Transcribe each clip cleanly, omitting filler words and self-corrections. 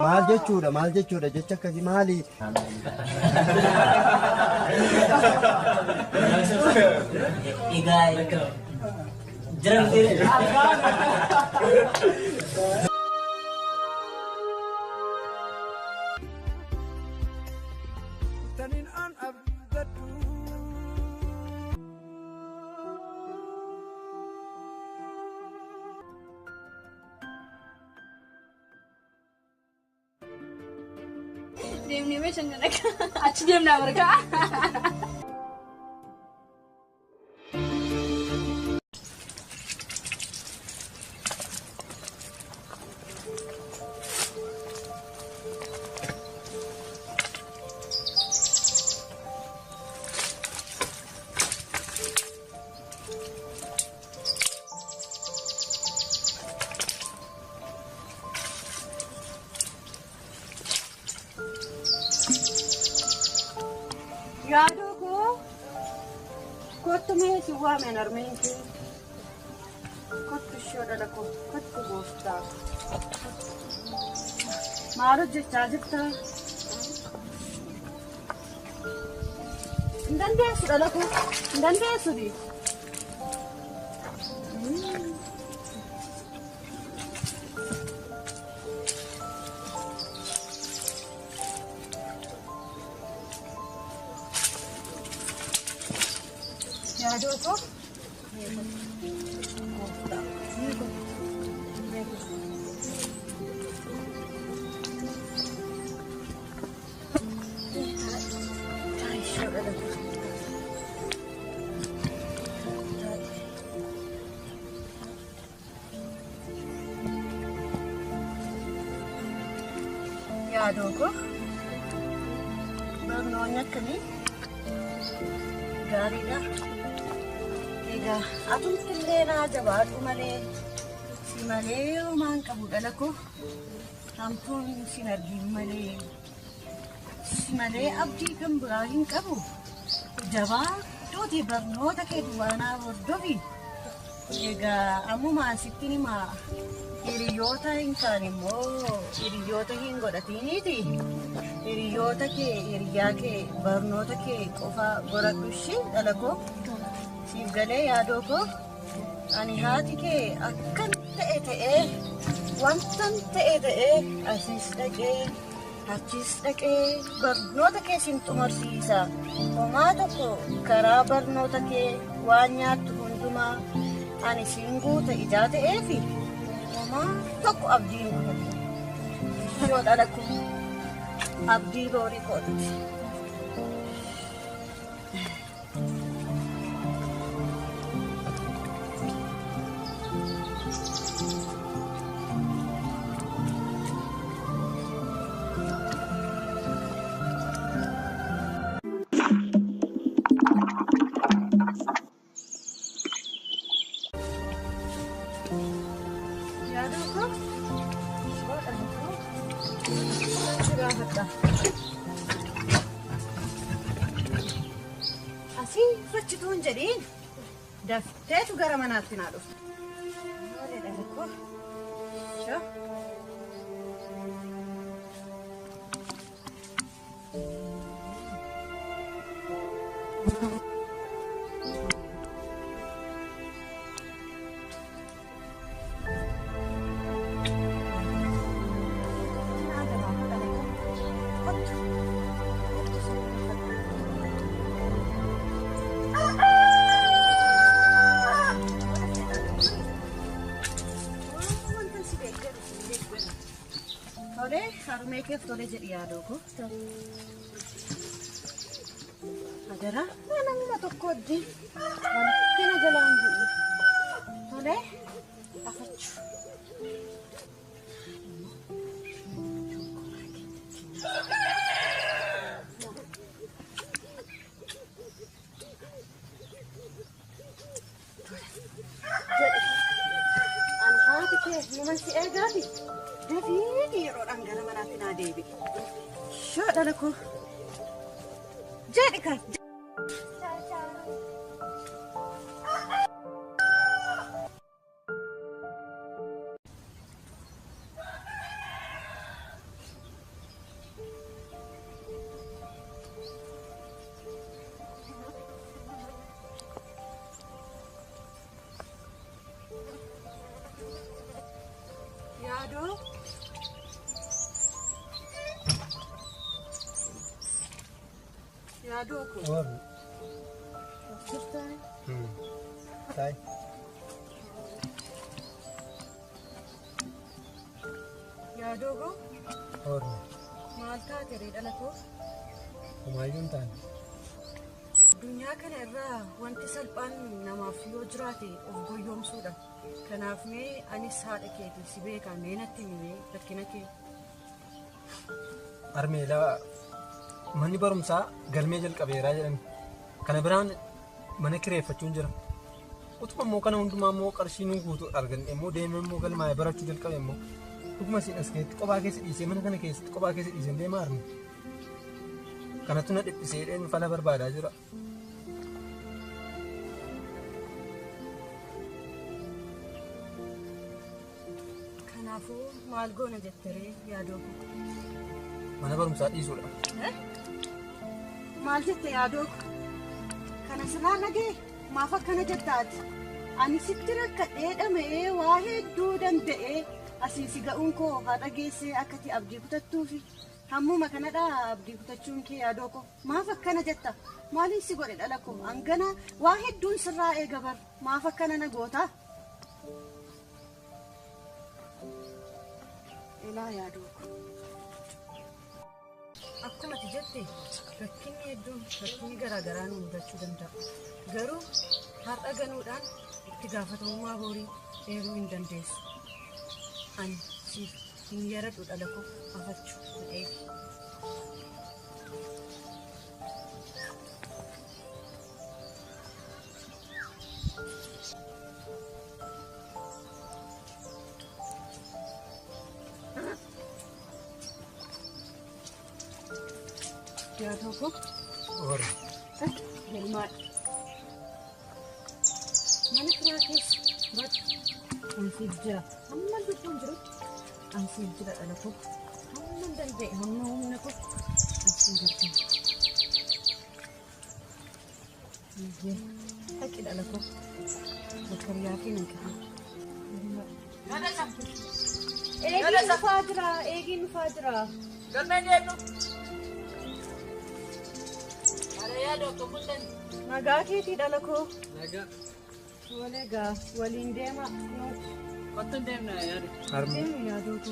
maal jechuudha jecha akkasii maali? Egaa jiran Deemnee meeshaan kan akka achi deemnaa margaa. Yaaduu koo kottu meeshaa waameen armeenki kottu shoodha koo kottu gooftaa maal hojjechaa jirta? Hin dandeessu dhala koo hin dandeessu di. Yaaduu koo yaaduu koo barnoonni akkamii gaariidha. Egaa atumtillee naa jabaadhu malee si malee homaan qabu dhala koo hamtuun sin argin malee si malee abdii kan biraa hin qabu. Jabaadhuuti barnoota kee duwwaanaa hordofi. Egaa ammumaan sittin himaa hiriyoota hin taane immoo hiriyoota hin godhatiniiti. Hiriyoota kee hiriyaa kee barnoota kee qofa godhadhu ishee dhala koo. Siif galee yaaduu koo ani haati kee akkan ta'ee wantan ta'ee asiis dhaqee achis dhaqee barnoota kee sin xumursiisa. Homaa tokko karaa barnoota kee waan nyaattu hundumaa ani sin guuta ijaa ta'eefi homaa tokko abdii hin godhatu. Yoo dhala koo abdii boorii kooti. Asii fachituun jedhiin dafteetu gara manaatti naa dhufte. Maaliidha tokko? Shoo. Tole, harmee keef tole jedhi yaaduu koo. Adara, namni tokko wajjin wanti na jalaan bu'u. Tole, afachuu. Ani haati kee nama si eegaati. Deebii yeroodhaan gara manaatti naa deebi'e. Shoo dhala koo. Jedhi kan. yaaduu ko. Warri. Sirtaan. Taa'e. Yaaduu ko. Warri. Maal taate dhala koo? Humaayyuu hin taane. Addunyaa kana irraa wanti salphaan namaaf yoo jiraate of goyyoomsuudha. Kanaaf mee anis haadha keetii si beekaa mee natti himee rakkina kee. Armeela manni barumsaa galmee jalqabeeraa jedhame. Kana biraan mana kireeffachuun jira. Utuma immoo kana hundumaa immoo qarshii nu guutuu arganne immoo deemee immoo galmaa'ee barachuu jalqabe immoo dhuguma siin as keessatti kophaa keessa dhiisee mana kana keessatti kophaa keessa dhiisee deemaa arme. Kanatu na dhiphisee fala barbaadaa jira. Kanaafuu maal goona jettaree yaaduu ko? Mana barumsaa dhiisuudha. Maal jette yaaduu ko? Kana sirraa dhagee maaf akkana jettaati? Ani sitti rakkadhee dhama'ee waa hedduu danda'ee asii si ga'uun koo haadha geessee akkati abdii kutattuufi hammuma kanadha abdii kutachuun kee yaaduu ko? Maaf akkana jetta? Maaliin si godhe dhala koo? Hangana waa hedduun sirraa eega bar maaf akkana na goota? Ilaa yaaduu ko. Akkuma ati jette rakkinni hedduun rakkinni garaagaraa nu mudachuu danda'a. Garuu har'a ganuudhaan itti gaafatamummaa boorii eeruu hin dandeessu. Ani siif hin yaradhu dhala koo afachuu ta'ee. Yaaduu ko? Warri. Galmaadha. Mana kiraa keessa bakka ansiif jira. Hamma lubbuun jirutti ansiif jira dhala koo. Hamma danda'e hamma humna koo ansiif gargaara. Haqi dhala koo. Bakka riyaafii nan qabu. Eegiin dhufaa jira. Eegiin dhufaa jira. Galmeen deemu. Nagaa keetii dhala koo. Nagaa. Waleegaa waliin deema. Kottu deemna yaadu. Deemu yaaduu ko.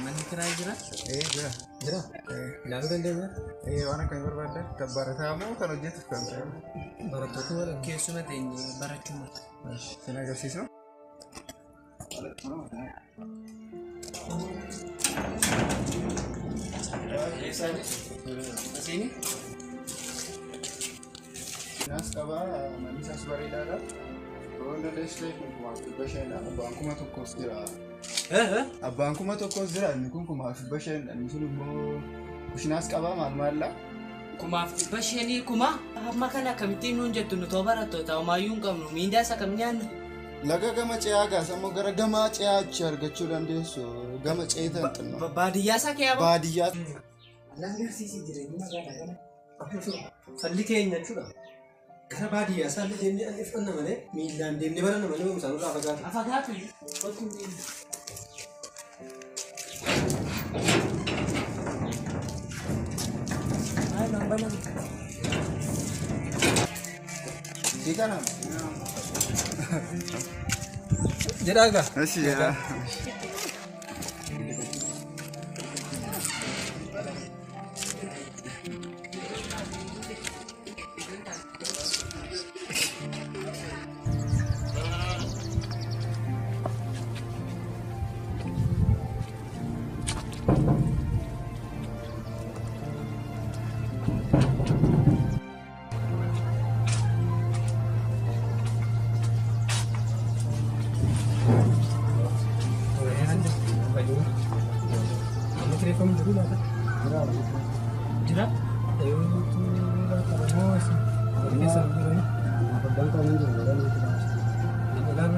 Manni kiraa jira? Jira. Jira. Ilaaluu dandeenya? Waan akka hin barbaadde kan barataa moo kan hojjetuuf kan ta'e? Barattoota waliin. Keessuma teenyee barachuu mala. Sin agarsiisu? Sini. Nas qaba manisas bareedaadha. Roonda deessee kun kumaaf dhibba shanidha. Abbaan kuma tokkos jira. Abbaan kuma tokkos jira. Inni kun kumaaf dhibba shanidha. Inni sun immoo kushinaas qaba maal Kumaaf dhibba shanii kuma. Amma kana akkamittiin nuun jettu nu too barattoota homaayyuu hin qabnu miindaa isa kam nyaanna? laga gama ce'aa gaasamoo gara gamaa ce'aa achi argachuu dandeessu. Gama ceetan xinnoo. Baadiyyaa isaa kee abaa? Baadiyyaa. Agarsiisii jireenya magaalaa kana. Salli keenya jechuudha. Gara baadiyyaa salli deemnee aliffanna malee miillaan deemnee baranna malee oomishaan irraa fagaatu. Afagaatu bakki deemu. Ay, nambala. Dikana. Jedhaaga. Asi jedha. Jira? Kadang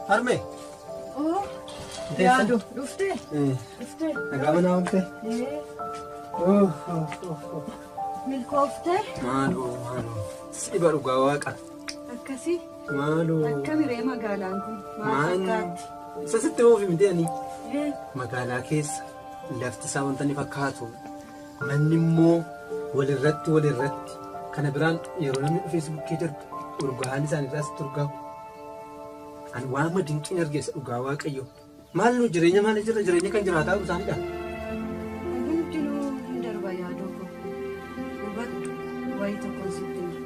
Harme. Oh, yaadu dhuftee? Dhuftee? Nagaa mana oolte? Milkooftee? Maaloo. Siba dhugaa waaqa. Akkasii? Maaloo. Akkamiree magaalaan kun? Maal fakkaatti? Isa sitti oofi miti ani. Magaalaa keessa lafti isaa wanta ni fakkaatu. Manni immoo walirratti. Kana biraan yeroo namni feesbuukii darbu urgaan isaanii irraa sitti urgaawu. Ani waama dinqiin argeessa dhugaa waaqayyo. Maal nu jireenya maal jira? Jireenya kan jiraataa isaaniidha. Hundinuu hin darba yaaduu koo. Hubadhu wayii tokkoon sitti hima.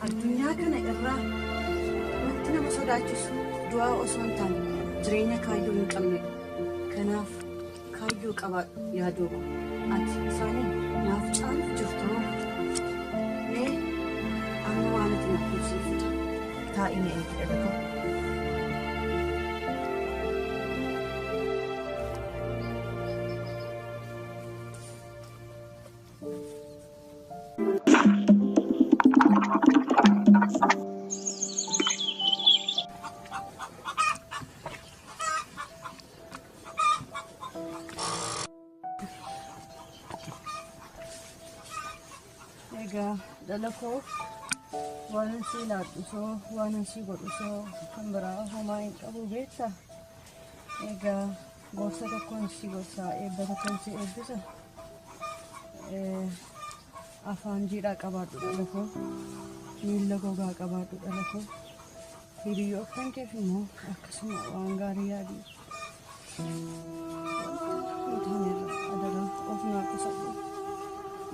Addunyaa kana irraa wanti nama sodaachisu du'aa osoo hin taane jireenya kaayyoo hin qabnedha. Kanaaf kaayyoo qabaadhu yaaduu koo. Ati isaanii naaf caaluuf jirtu amma waan ati na kuusiifta. Taa'ina eegi dhala koo. Egaa dhala koo waan si laadhisoo waan si godhusoo kan biraa homaa hin qabu beektaa? Egaa gorsa tokkoon si gorsaa eebba tokkoon si eebbisa. Afaan jiidhaa qabaadhu dhala koo. Miila gogaa qabaadhu dhala koo. Hiriyoottan keef immoo akkasuma waan gaarii yaadii. Adaraa of naaf qusadhu.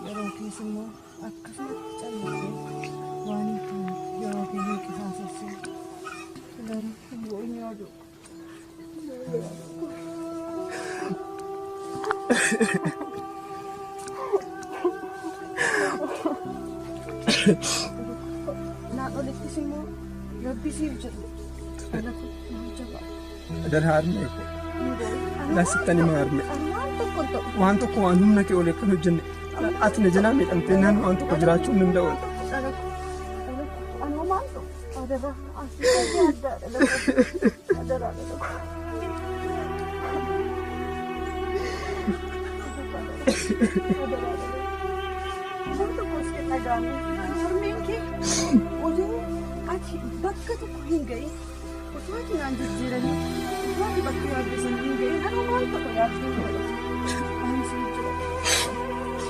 Yeroo keessa immoo akkasumatti callisee waan hin yeroo keessa qisaasessee garuu immoo hin yaadu. Naan olittis immoo rabbisiif jedhu dhalatu maal jabaa. Adan haarmee ko. Lasittani maarme. Waan tokko waan humna kee olee kan hojjenne. Ati na jalaa miidhamtee naan waan tokko jiraachuu hin danda'u. Anoo maal ta'u? Adaraa asii addaa dhalatu. Adaraa dhalatu. Bakka tokko hin gahin Utuwati naan jijjiiranii utuwati bakki yaadde san hin ga'in har'a maal tokko yaadduu godha. Ani siin jira.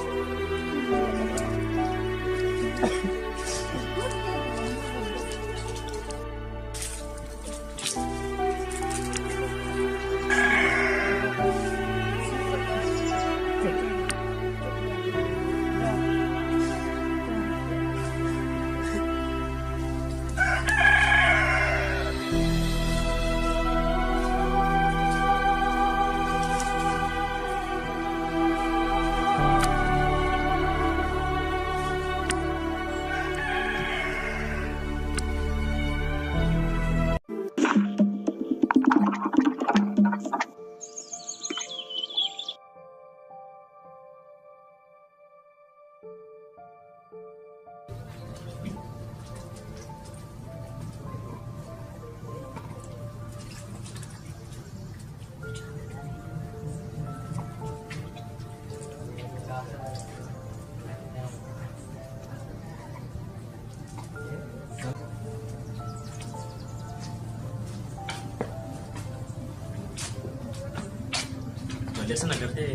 Biasa nagartee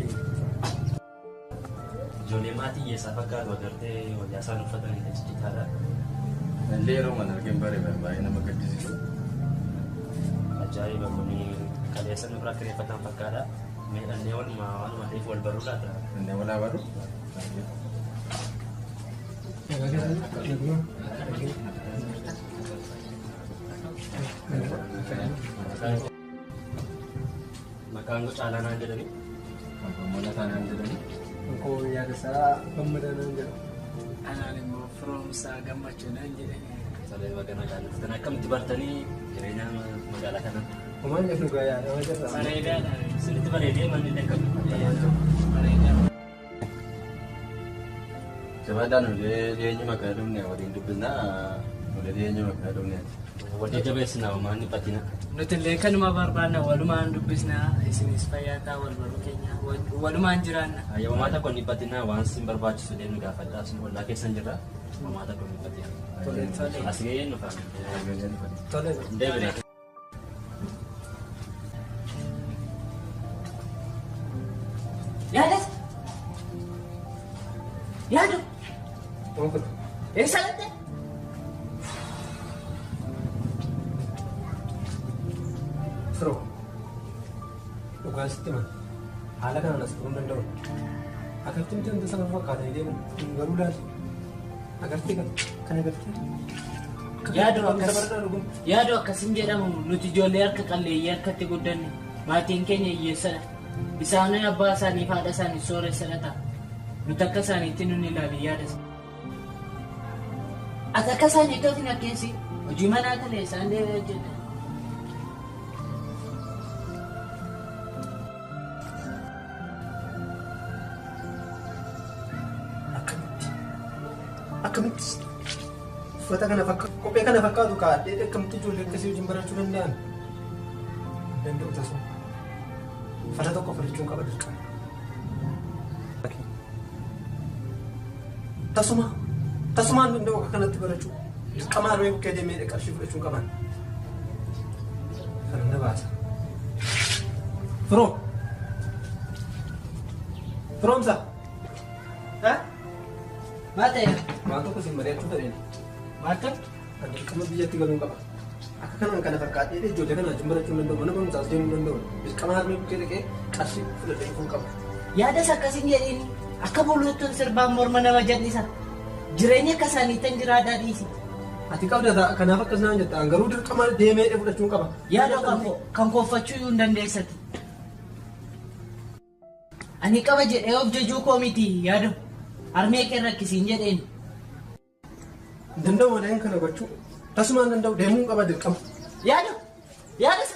ijoollee maatii hiyyeessaa fakkaatu agartee wayyaa isaan uffatanii kan cicciitaadha. Nallee yeroo mana argeen baay'ee nama gaddisiisu. Ajaa'iba kun kaleessa nurraa kireeffatan fakkaata. Miidhannee waanuma ta'eef wal baruu laata. Innee walaa baru. Maqaan koo Caalaa naan jedhani. Mul'ataa naan jedhani. Koo yaada isaa gammadaa naan jedhamu. Anaan immoo firoomsaa gammachuu naan jedhani. Salee baganaa jaallattan akkamitti bartanii jireenya magaalaa kana? Homaan jedhu gaa yaada ma jirra. Bareedaadha. Sirriitti bareedee manni dhaqqabu. Bareedaa. Jabaadhaan ulee dhiyeenyi maqaa dhumne waliin dubbisnaa ulee dhiyeenyi maqaa dhumne. Wajja jabeessinaa homaan dhiphatina. Nuti illee kanuma barbaanna walumaan dubbisnaa isinis fayyaataa wal baruu keenya walumaan jiraanna. Homaa tokko dhiphatina waan sin barbaachisu deemnu gaafadhaa sun ollaa keessan jirra. Homaa tokko dhiphatina. Tole. As gahee nufa. Tole. Deebine. Yaadas! Yaadu! Onkul. Eessa latte? Firoo. Dhugaan sitti himan. Haala kanaan as turuu hin danda'u. Akkamitti wanti sana fakkaatanii deeman garuu laatu. Agartee kan agartee. Yaadu akkasin jedhamu nuti ijoollee harka qalleeyyii harkatti guddanne maatiin keenya hiyyeessadha. Isaan abbaa isaanii fi haadha isaanii sooressadha ta'a. Nuti akka isaaniitti nun ilaali yaadas. Ati akka isaaniitti of hin akkeessi hojii manaa kalee isaan deebi'aa jedha. Akkamitti uffata kana kophee kana fakkaatu kaa'adhee akkamitti ijoollee akkasii wajjin barachuu danda'an? Danda'u tasuma. Uffata tokko fudhachuun qaba dirqama. Tasumaan danda'u akka kanatti barachuu. Dirqamaa harmee bukkee deemee qarshii fudhachuun qaban. Kan na baasa. Firoo. Firoomsa. Maal ta'e? Waan tokko siin mari'achuu ta'een. Maal ta'e? Kan dirqama biyyatti galuun qaba. Akka kanaan kana fakkaatee ijoollee kana wajjin barachuu hin danda'u. Mana barumsaas deemuu hin danda'u. Dirqama harmee bukkee dhaqee qarshii fudhatee fuun qaba. Yaadas akkasiin jedhini akka buluttuun sirbaan morma nama jal'isa. Jireenya akka isaaniitti jiraadaa dhiisi. Ati qabda kanaaf akkas naan jettaan garuu dirqama deemee fudhachuun qaba. Yaada kan kooffachuu hin dandeessati. Ani qaba jedhee of jajuu koo miti yaadu. Harmee kee rakkisiin jedheen. Danda'u malee kana gochuu tasumaan danda'u deemuu qaba dirqama. Yaadu! Yaadasa!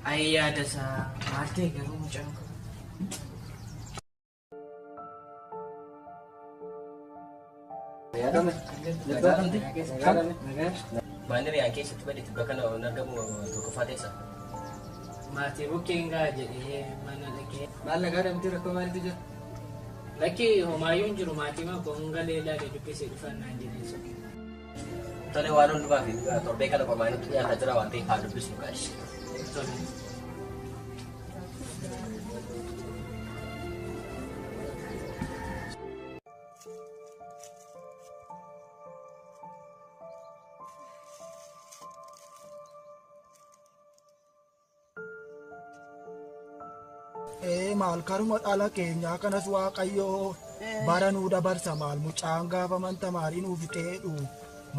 Ay yaadasa maal ta'e garuu mucaan kun. Maalli re'aan keessatti badeetti bakka kana argamu tokkoffaa teessa. Maatii bukkeen gaa jedhee mana dhaqee. Maal nagaa damtee rakkoo maalitu jira? Lakki homaayyuun jiru maatii maa kongalee ilaalee dubbisee dhufannaan jedheessu. Tole waan hundumaa fi torbee kana qomaanitti dhiyaataa jira waan ta'eef haa dubbisnu kaashi. Maal karuma dhala keenyaa kanas waaqayyoo bara nuu dabarsa maal mucaan gaafa manta maaliin nuuf ta'edhu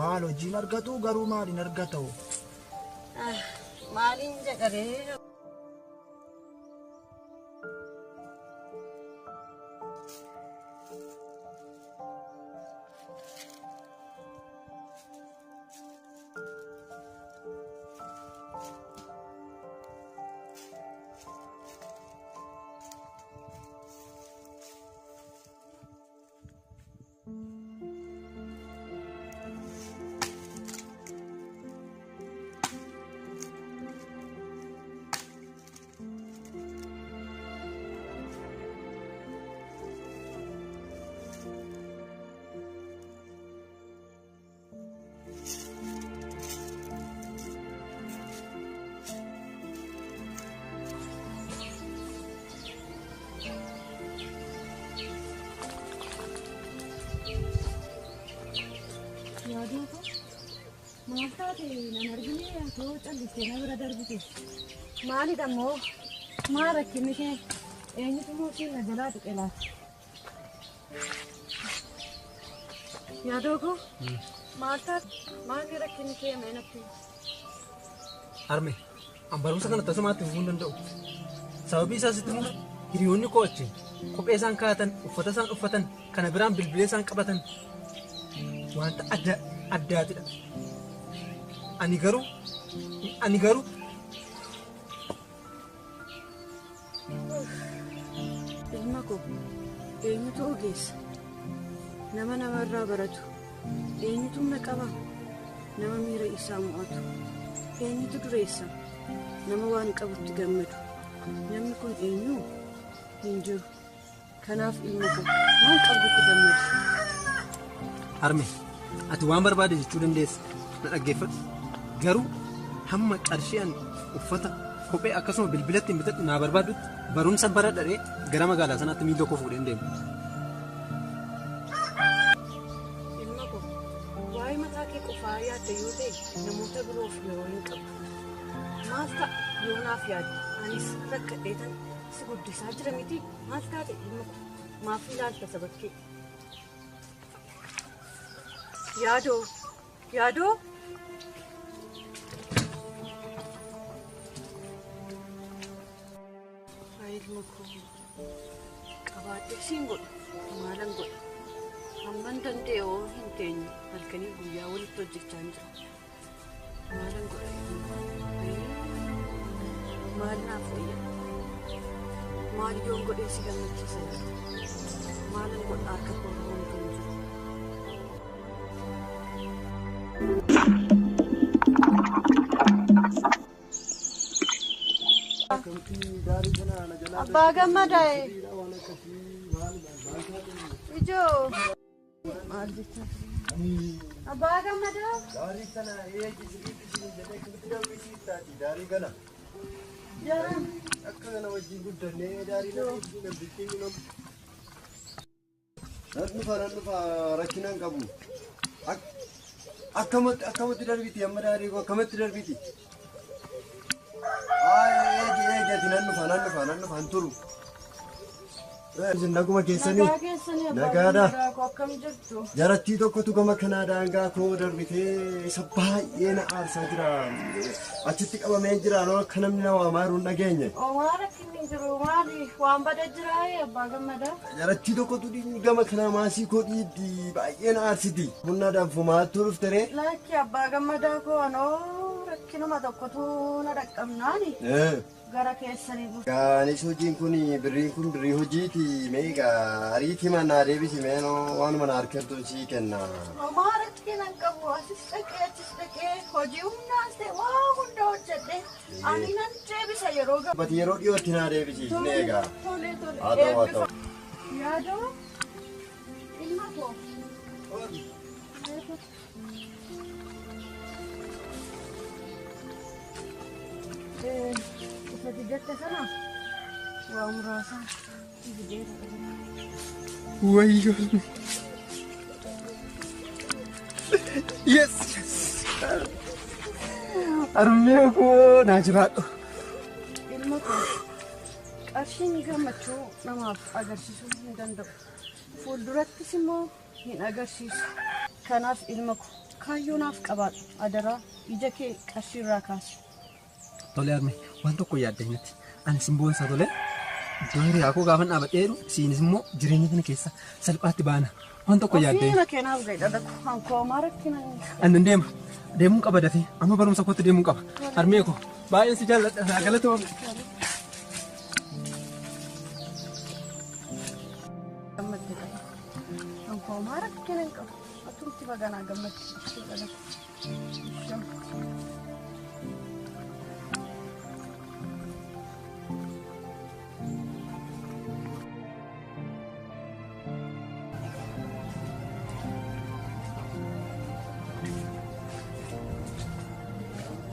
maal hojiin argatu garuu maaliin argatu. Maaliin jedharee yaaduu maal taate nan argine atoo callistee na bira darbite maalidha immoo maal rakkinni kee eenyutu mootiin na jalaa tuqe laata yaaduu ko maal taate maalli rakkinni kee meenatti Arme an barumsa kana tasamaatti fufuu hin danda'u sababii isaas itti immoo hiriyoonni koo achi kophee isaan kaa'atan uffata isaan uffatan kana biraan bilbilee isaan qabatan wanta addaatidha. Ani garuu ilma koo eenyutu ogeessa nama namarraa baratu eenyutu humna qaba nama miira isaa mo'atu eenyutu dureessa nama waan qabutti gammadu namni kun eenyu hin jiru kanaaf ilma koo waan qabutti gammadu. Arme ati waan barbaade jechuu dandeessa na dhaggeeffadhu garuu hamma qarshii ani uffata kophee akkasuma bilbilatti hin bitadhu naa barbaadutti barumsa bara dharee gara magaalaa sanaatti miila koo fuudhee hin deemu. Ilma koo waa'ee mataa kee qofaa yaadda yoo ta'e namoota biroof yeroo hin qabu maal ta'a yoo naaf yaadde anis rakkadheetan si guddisaa jira miti maal taate ilma koo maaf ilaalta sabakkee. Yaadoo ilma koo qabaadhee siin godhu maalan godha hamman danda'oo hin teenye halkanii guyyaa walitti hojjechaa hin jira maalan godha maal naaf fayyada maal yoon godhee si gammachiisa maalan godha harka koo hoomtuu hin jiru. Abbaa gammadaa ijoo maal jecha abbaa gammadaa Dari kana eegisiriitti jedhee kilti dawwisiittaati darii kana jaran akka kana wajjin guddannee darii nama gabbitti himamu. Nan dhufa rakkinaan qabu. Akkamatti darbiti amma darii koo akkamatti darbiti. Eegati nan dhufa hin turu. Naguma keessanii nagaadha. Jarattii tokkotu gama kanaa daangaa koo darbitee isa baay'ee na aarsaa jira. Achitti qabamee jira noo akka namni na waamaaru hin dhageenye. Waan rakkinni jiru maali waan badaa jira abbaa gammadaa. Jarattii tokkotu gama kanaa maasii koo dhiibdi baay'ee na aarsiti. Humna danfumaattuu dhuftere. Lakki abbaa gammadaa koo anoo rakkinuma tokkotu na dhaqqabnaani. Gara keessanii buusa. Gaanis hojiin kun birriin kun birrii hojiiti meeqa ariitii mannaa deebisi meenoo waanuma na harkattu sii kenna. Homaa rakkinan qabu asis dhaqee achis dhaqee hojii humnaas ta'e waa hunda hojjedhe ani nan deebisa yeroo gahu. Bati yeroo dhiyootti naa deebisi meeqa. Tole. Haa ta'u. Yaadoo Ufati jette sana waa muraasa Wayyo. Yes. Harmee koo naa jiraadhu. ilma koo qarshiin gammachuu namaaf agarsiisuu hin danda'u. Fuuldurattis immoo hin agarsiisu. Kanaaf ilma koo kaayyoo naaf qabaadhu. Adaraa ija kee qarshiirraa kaasi. Tole harmee waan tokko yaaddanyatti ani simboonsa tole iddoo hiriyaa koo gaafa dhaabadheeru isiinis immoo jireenya kana keessa salphaatti baana waan tokko yaaddanya. Ofiima keenaaf gaidha hankoo maarakkina. Annan deemuu qaba dafee amma barumsa kootti deemuu qaba. Harmee koo baay'een si jaalladha galatoomne. Hankoo maarakkina hin qabu. Atumti baganaa gammachuu.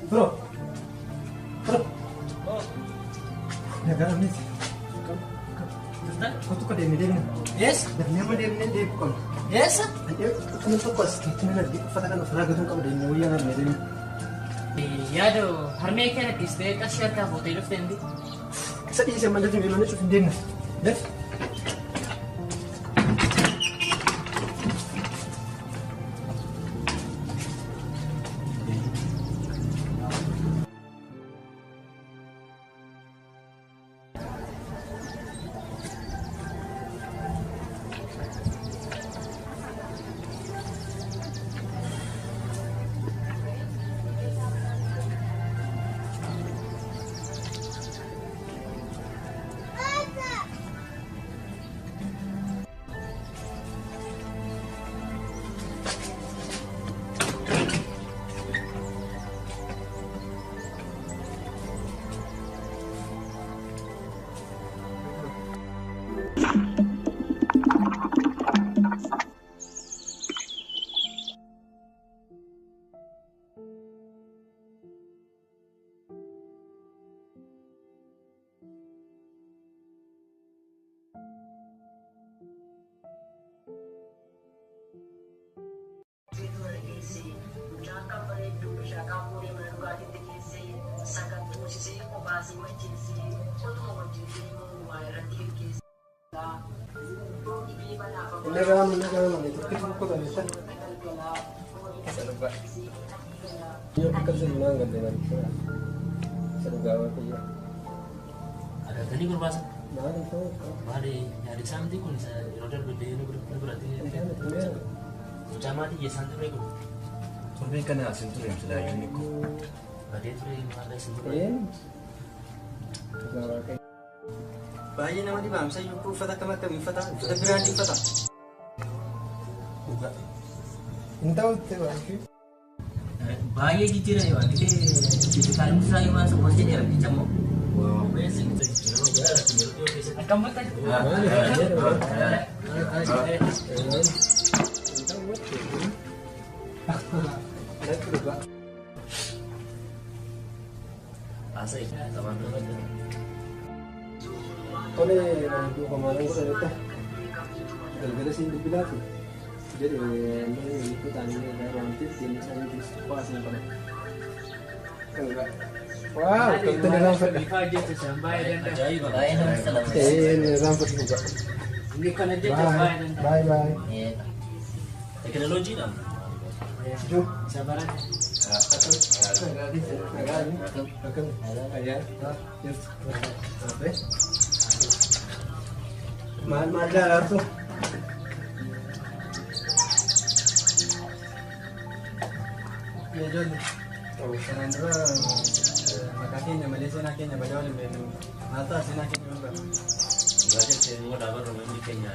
Bro. Negara ni. Kau tu kau demin. Yes? Demin kau. Yes? Nanti kau tu kau sikit ni nanti fatakan fatakan kau tu kau demin. Wih yang demin. Yaado harmee kana kistee qarshii harkaa fuutee dhuftee ndi. Sedih saya mandiri bila ni cuci demin. Def. Negara itu kita buku tadi kan. Serba. Dia bukan senang kan dengan serba apa ya. Ada tadi berbahasa. Mana itu? Mari nyari santai kun roda berde ini berarti. Ucama di santai mereka. Sebenarnya kan asin tu yang sudah unik. Ada tu yang ada sentuh. Bayi nama di bawah saya yuku fata kama kami fata berani fata. Buka. Entah tu lagi. Baay'ee jijjiirame waan ta'eef kan isaa himaa isa wajjin jedhamee jammoo. Akkam bakka. Asal zaman dulu. Kole nanti kemarin gue cerita, gara-gara sih dibilang sih, jadi itu tadi ada romantis ini saya di pas yang pada, enggak, wow, kita di Ramford, ini Ramford juga, bye bye, Teknologi dah. Jom, Sabaran. Mahal dah tu. Ya John. Oh, sekarang makanya Malaysia nak kena bajau ni. Mata sih nak kena juga. Belajar semua dapat rumah ni kena.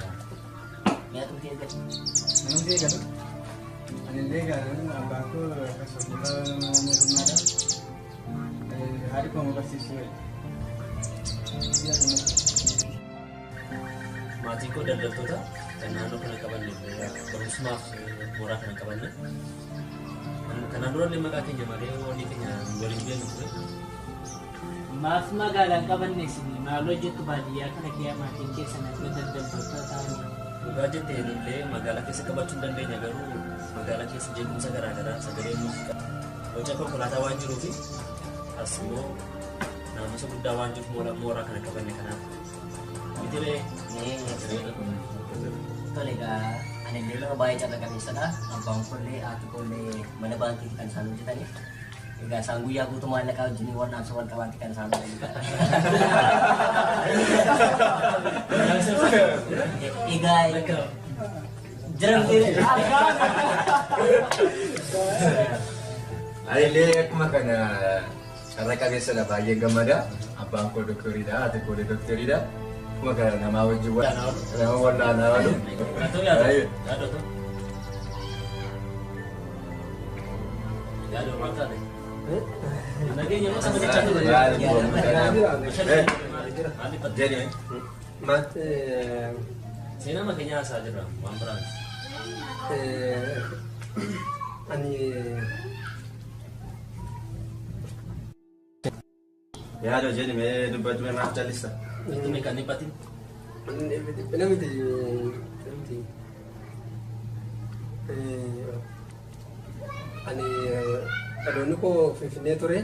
Ya tu dia kan. Mana dia kan? Ani dia kan abangku kesulitan rumah dah. Hari pun masih sesuai. Dia Mati ko dah tu dah. kan naannoo kana qabanne barumsumaaf mooraa kana qabanne. Kanaan durallee maqaa keenya malee wanni keenya waliin beeknu ture. Maaf magaalaan qabanne isin maal hojjettu baadiyyaa kana kiyyaa maatiin keessan akka daldaltoota ta'anii. Dhugaa jettee illee magaalaa keessa qabachuu hin dandeenya garuu magaalaa keessa jeequmsa garaagaraa sagalee muuziqaa boca konkolaataa waan jiruufi as immoo naamusa guddaa waan jiruuf mooraa kana qabanne kanaaf. Bidiree tole egaa ani illee nama baay'ee carra qabeessadha. Abbaan kollee haati kollee mana baankii kan isaan hojjetaniif. Egaa isaan guyyaa guutuu maallaqaa wajjin waan dhaamsa wal qabaatti kan isaan egaa jiramtee ani illee akkuma kana carra qabeessadha baay'ee gammada. Abbaan koo doktoriidha haati koo doktoriidha. Kuma kana namaa wajjin nama wallaanaa walu. Seenaa makeenyaa haasaa jirra waan biraan. Ani yaada jedhi mee dubbatu mee naaf callista. Itti kan dhiphatin. namiti ani dhaloonni koo Finfinnee ture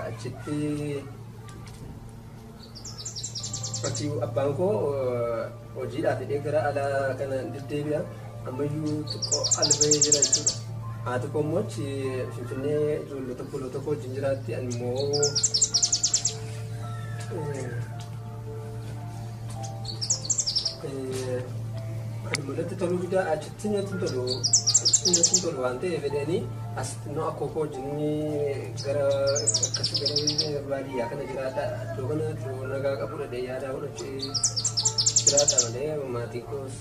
achitti achii abbaan koo hojiidhaaf hidhee gara alaa kana deddeebi'a ammayyuu xiqqoo alba'ee jira jechuudha. Haati koo immoo Finfinnee ijoollota bolota koo wajjin jiraatti ani immoo ani mul'atti toluu guddaa achitti nyaatti tolu waan ta'eef jedhanii asitti nu akkoo koo wajjin gara akkasii gara baadiyyaa kana jiraata iddoo kana nagaa qabudha yaadaa godhachee jiraata malee maatiin koos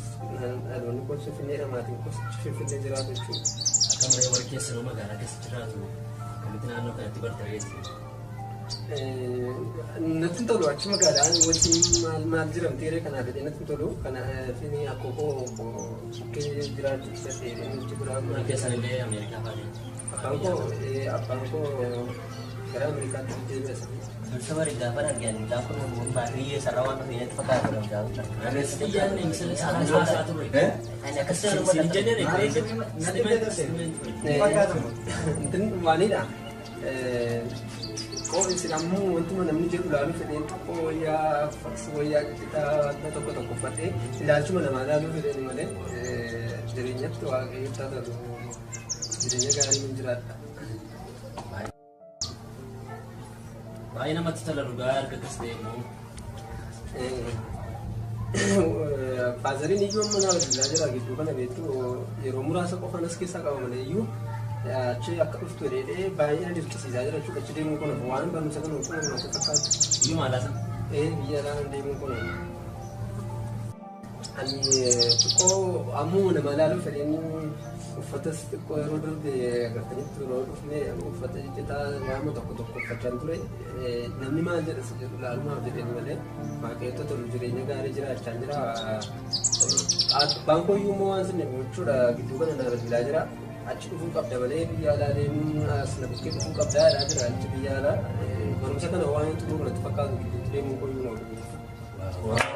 dhaloonni koos Finfinneedha maatiin koos Finfinnee jiraatu jechuudha. Akka malee warri keessanuu magaalaa keessa jiraatu akkamitti naannoo kanatti bartaageessi. Natti tolu achi magaalaan wanti maal jiramteere kanaaf jedhee natti tolu kanaaf akkoo koo bukkee jiraachuu isaatti nuti biraa Warri keessan illee Ameerikaa baadiyyaa. abbaan koo gara Ameerikaatti deebi'e. Sababa gaafa argan gaafa namoonni baadiyyaa sarara waan ta'eef fakkaatu dha gaafa. Yaadni misala isaa haasaa ture. Ani akkas Siin jennee waanidha. Isin ammoo wantuma namni jedhu laalu fedheen tokko wayyaa qixiqqaa wanta tokko uffatee ilaalchuma namaa laaluu fedheen malee jireenyatti waaqayyo taatatu jireenya gaarii hin jiraadha. Baay'ee namatti tola dhugaa erga akkas ta'e immoo. Faazariin iyyuu amma naa hojjechaa jira gidduu kana beektu yeroo muraasa qofaan as keessaa qaba malee iyyuu achi akka dhuftu dheedhee baay'ee dirqisiisaa jira jechuudha. Achi deemuun kun waan barumsa kana osoo nama fakkaatu. Iyyuu maalaasa? Biyya alaan deemuun kun ani xiqqoo ammoo nama laaluu fedheen uffatas xiqqoo yeroo darbe agartanitti yeroo dhufne uffata cidhaa waama tokko uffachaa ture namni maal jedhas jedhu laalumaaf jedheen malee waaqayyoota tolu jireenya gaarii jiraachaa jira. Abbaan koo iyyuu immoo waan sinne jechuudha gidduu kana naa bilbilaa jira. Achi dhufuu qabda malee biyya alaa deemuun as na bukkee dhufuu qabda jedhaa jira achi biyya alaa barumsa kana waan xumuru natti fakkaatu gidduutti deemuun koo iyyuu na waliin.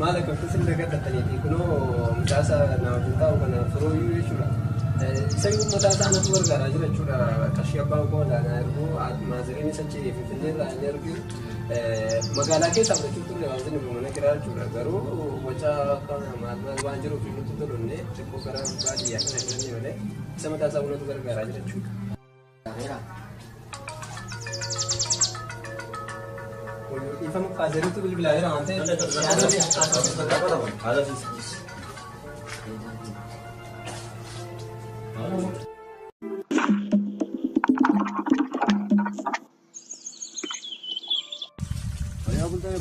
Maal akkamitti sin dagaddataniiti kunoo mucaasa na wajjin taa'u kana firoo iyyuu jechuudha. Isa mataa isaa natti gargaaraa jira jechuudha. Qarshii abbaan koo olaanaa erguu maaziriin isa achi Finfinnee irraa inni ergu magaalaa keessaa fudhachuu turre waan sin mana kiraa jechuudha. Garuu boca kana maal waan jiruuf nutti tolunne xiqqoo gara baadiyyaa kana jiranii malee isa mataa isaa natti gargaaraa jira jechuudha. Ifama faazariitu bilbilaa jira waan ta'eef.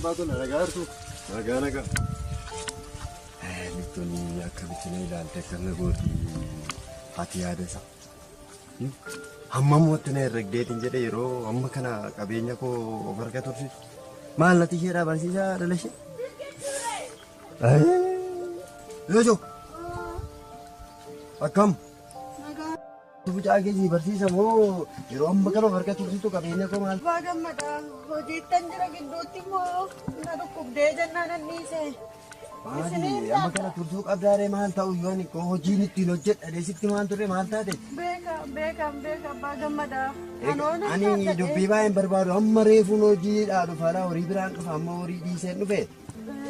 Baatona nagaartu nagaa. Liftoonni akkamitti na ilaalte akkana gooti ati yaada isaa. Hammam wanti na herregdeetiin jedhe yeroo amma kana qabeenya koo of harka tursiisu. Maal natti isheedhaa barsiisaa dhala ishee? Yoo akkam? Bucaa keessa barsiisa moo yeroo amma kana of harka tursiisu qabeenya koo maal? Abbaa Gammadaa hojiittan jira gidduutti immoo na dhukkubdee jennaan anniise. Maali amma kana tursuu qabdaaree maal ta'u yoon hojiin ittiin hojjedha sitti maal turre maal taate? Beeka Abbaa Gammadaa. Ani dubbii baay'een barbaadu amma reefuun hojiidhaa dhufaadha horii biraan dhufa amma horii dhiiseen dhufe.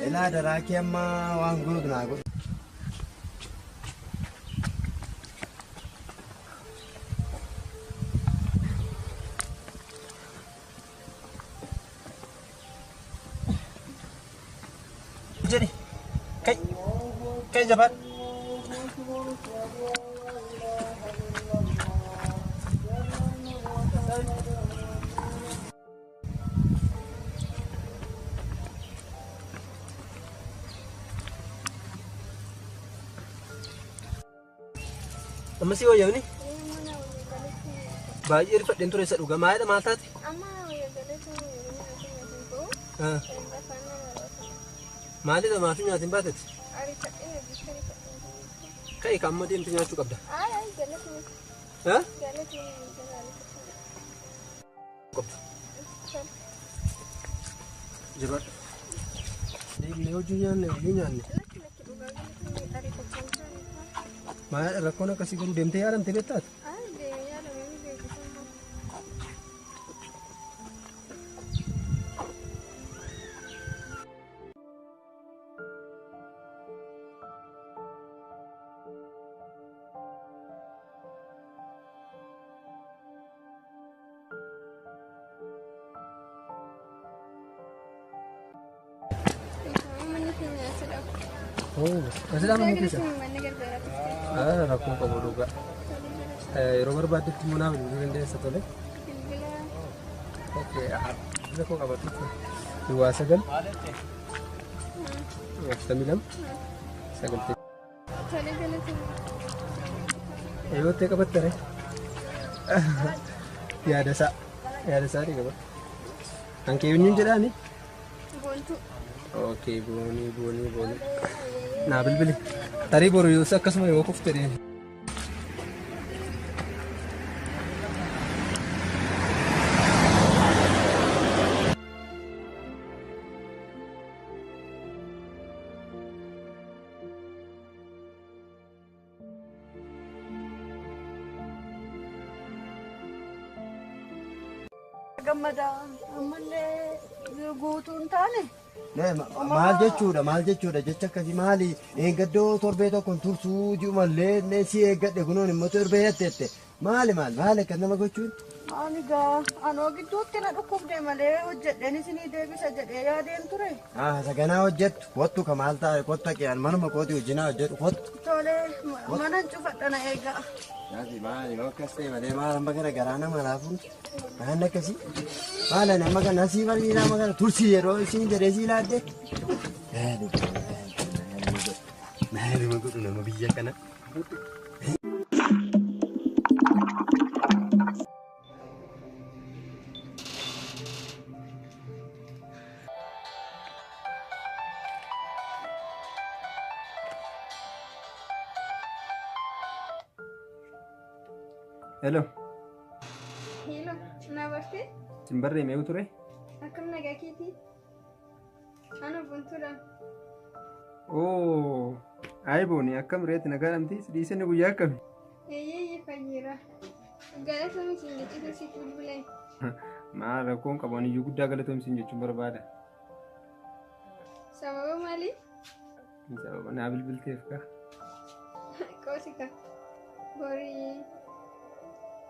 Ilaa daraakee amma waan gootu naa godhe. Jadi, kayak jabat. Amma si wayyaa ni? Baay'ee rifadheen ture isa dhuga maayidha maal taate? Maalidha maafii nyaatiin baatetti? Ka'e kan amma deemte nyaachuu qabda. Jabaadha. Deemnee hojii nyaanne. Maalidha rakkoon akkasii garuu deemtee yaadamte beektaati? Masih lama mungkin sih. Rakun kamu juga. Romer batik mana mungkin dia satu lagi. Oke, ada kok kabar itu. Dua segan. Sembilan. Segan. Ayo teka betul ya. Ya ada sari kabar. Angke ini jadi nih. Oke, boni. Nah, beli. Tadi baru Yusak kasih mau wakuf tadi. Gammadaa ammallee guutuun taane. Maal jechuudha jecha akkasii maali eeggaddoo torbee tokkoon tursuu jiru malee si eeggadhe kunuun immoo torbee jettette maali akkas nama gochuun. Ani gaa anoo gidduutti na dhukkubde malee hojjedheen isinii deebisa jedhee yaadeen ture. Saganaa hojjettu kottu ka maal taa'e kotta qiyaan manuma kooti hojjinaa hojjedhu kottu. Tolee mana cufadha na eegaa. Maali akkas ta'e malee maal amma kana garaa nama laafuun waan akkasii maala nama kana asii barsiisaa nama kana tursii yeroo isin jedhee sii laadde. Maali godhu nama biyya kana. Hello. Hello, namaste. Simbarree meeqa ture? Akkam nagaa keeti? Ana buntuudha. Oh, booni akkam reetti nagaa dhamti dhiisanii guyyaa akkami? Eeyyee fayyeera. Galatoomsi hin jechisa si bulbulee. Maal rakkoon qaban iyyuu guddaa galatoomsi jechuun barbaada. Sababa maali? Sababa naa bilbilteef ka. Qoosika. Borii.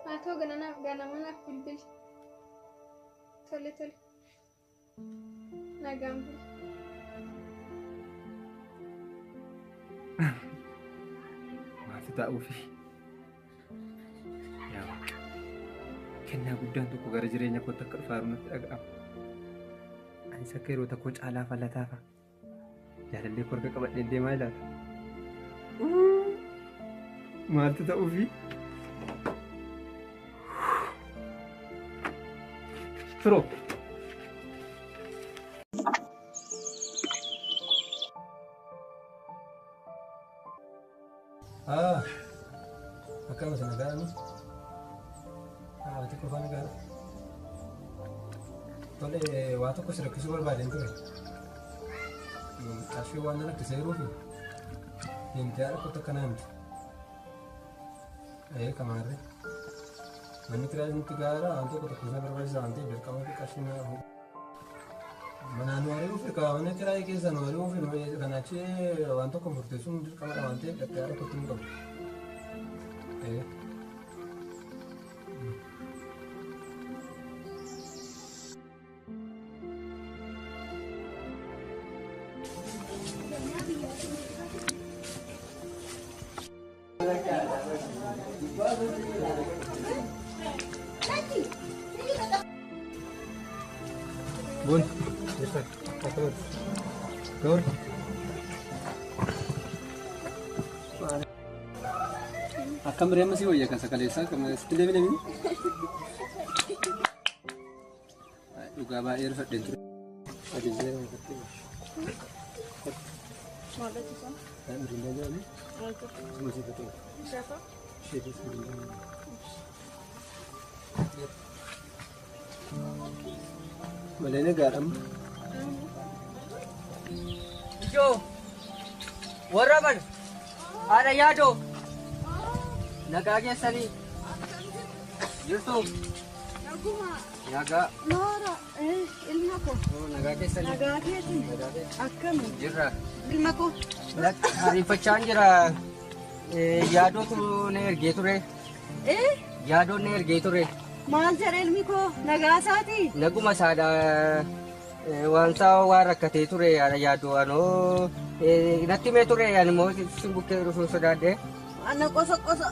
Haa ta'u ganamanaaf bilbil. Tole. Nagaan bula. Maaltu ta'uufi? Yaa Waaqa. Kennaa guddaan tokko gara jireenya kootti akka dhufaaru natti dhaga'ama. Anis akka yeroo tokko caalaa fallataafa. Jaalallee koo harka qabadhee deemaa ilaala. maaltu ta'uufi firoo. Akkama sana gaa'amu haati qofaan gaa'amu tole waa tokko si rakkisuu barbaadeen ture qarshii waan nan akka seeruufi deemtee haadha kottu akkana himtu kamaarre manni kiraa nutti gaara waan tokko tokko isa barbaachisa waan ta'eef dirqama fi qarshii na hafu manaan waari'uufi mana kiraa keessan waari'uufi kanaachi waan tokko murteessuun dirqamadha waan ta'eef dhaqqee haadha kottu hin qabu. Bun, bisa, takut. Dur. Akam beri masih wajah kan sekali saya kamu setelah ini. Juga bayar dan tu. Ada je yang kata. Mana tu sah? Saya berindah je ni. Masih betul. Siapa? Siapa berindah. Malay garam. Jo, waraban, ada yado. Naganya sani. Yusuf. Naguma. Naga. Nora, ilmu aku. Oh, naganya sani. Naganya sini. Akam. Jira. Ilmu aku. Hari pecahan jira. Yado tu ne erge tu re. Yado ne erge tu re. Maal jara ilmi ko nagaasati. Naguma sada wanta waan rakkatee ture yaadu anoo natti mee ture ani moo simbukkee dhufuu sodaadde. Ana qosa qosa.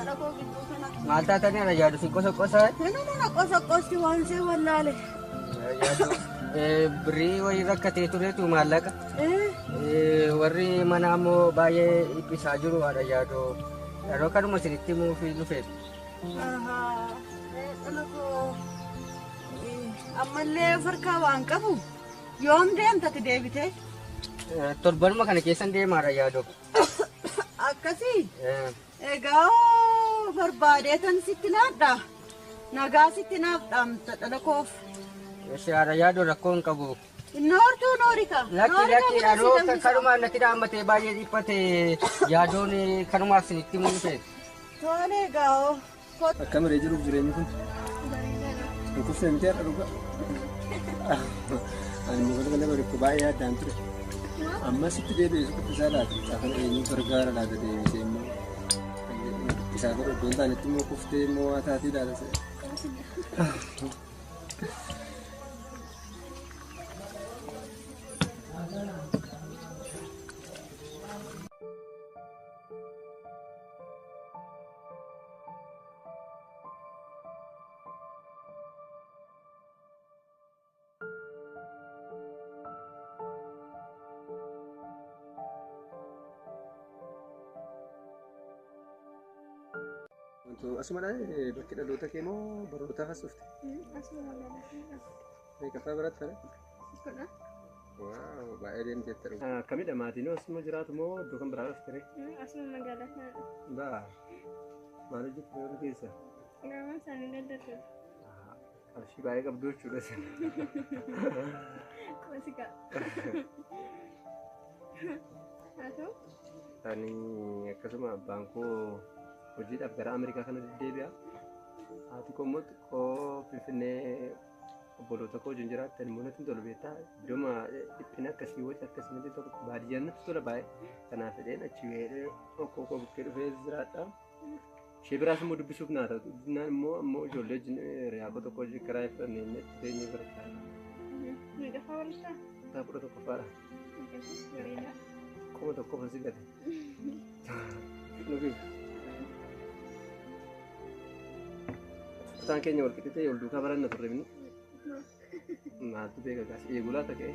Ana koo gidduu kana. Maal taatanii ana yaadu si qosa qosa. Nama qosa qosti waan see wallaale. Yaadu birrii wayii rakkatee turetu maallaqa. Warri mana ammoo baay'ee dhiphisaa jiru haadha yaadu. Yeroo kanuma isinitti muufii dhufeetu. Ammallee farkaa waan qabu yoom deemtati deebite? Torbanuma kana keessan deemaadha yaadu. Akkasii? Egaa barbaadeetan sitti naadha. Nagaa sitti naaf dhaamta dhala koof. Haadha yaadu rakkoo hin qabu. Noortuu noorika. Lakki anoo kanumaan natti dhaammatee baay'ee dhiphatee yaadoon kanumaaf isinitti muufee. Tole egaa. Akkam irra jiruuf jireenyi kun? Kuffee miti har'a dhugaa. Ani muka kana bari baay'ee addaan ture. Amma sitti deebi'ee qophiisaa laata. Afaan eenyu gargaara laata deebisee immoo. Isaa godhu iddoon isaaniitti immoo kuftee immoo waa taatee laata. Asuma dha bakki dhaloota kee moo barnootaaf as dhufte? Asuma magaalaa. Meeqaffaa baratta dha? Kudha. Waaw baay'ee deemteetta dhufu. Akkamidha maatiin asuma jiraatu moo iddoo kan biraa dhufte? Asuma magaalaa kana. Baa maal hojjettu yeroo keessa? Gaafa isaanii daldaltu. Qarshii baay'ee qabdu jechuudha isin. Qoosikaa. Haa ta'u? Ani akkasuma abbaan koo hojiidhaaf gara Ameerikaa kana deddeebi'a. Haati koo immoo xiqqoo Finfinnee obboloota koo wajjin jiraatti immoo natti tolu beektaa iddoo dhiphina akkasii waci akkasii tokko baadiyyaan natti tola baay'ee. Kanaaf fedheen achi weedhee okkoo koo bukkee dhufee jiraadha. Ishee biraas immoo dubbisuuf naa ta'u. Dubbinaan immoo ammoo ijoollee wajjin riyaakoo tokko wajjin karaa ifannee inni teenyee barataa. Meeqaffaa barataa? Kutaa 11ffaadha. Bareeda. 1,000 sigate. Nuti. Kutaan keenya wal qixxee wal duukaa baranna turre minni. Maaltu beeka gaas eeguu laata ka'e?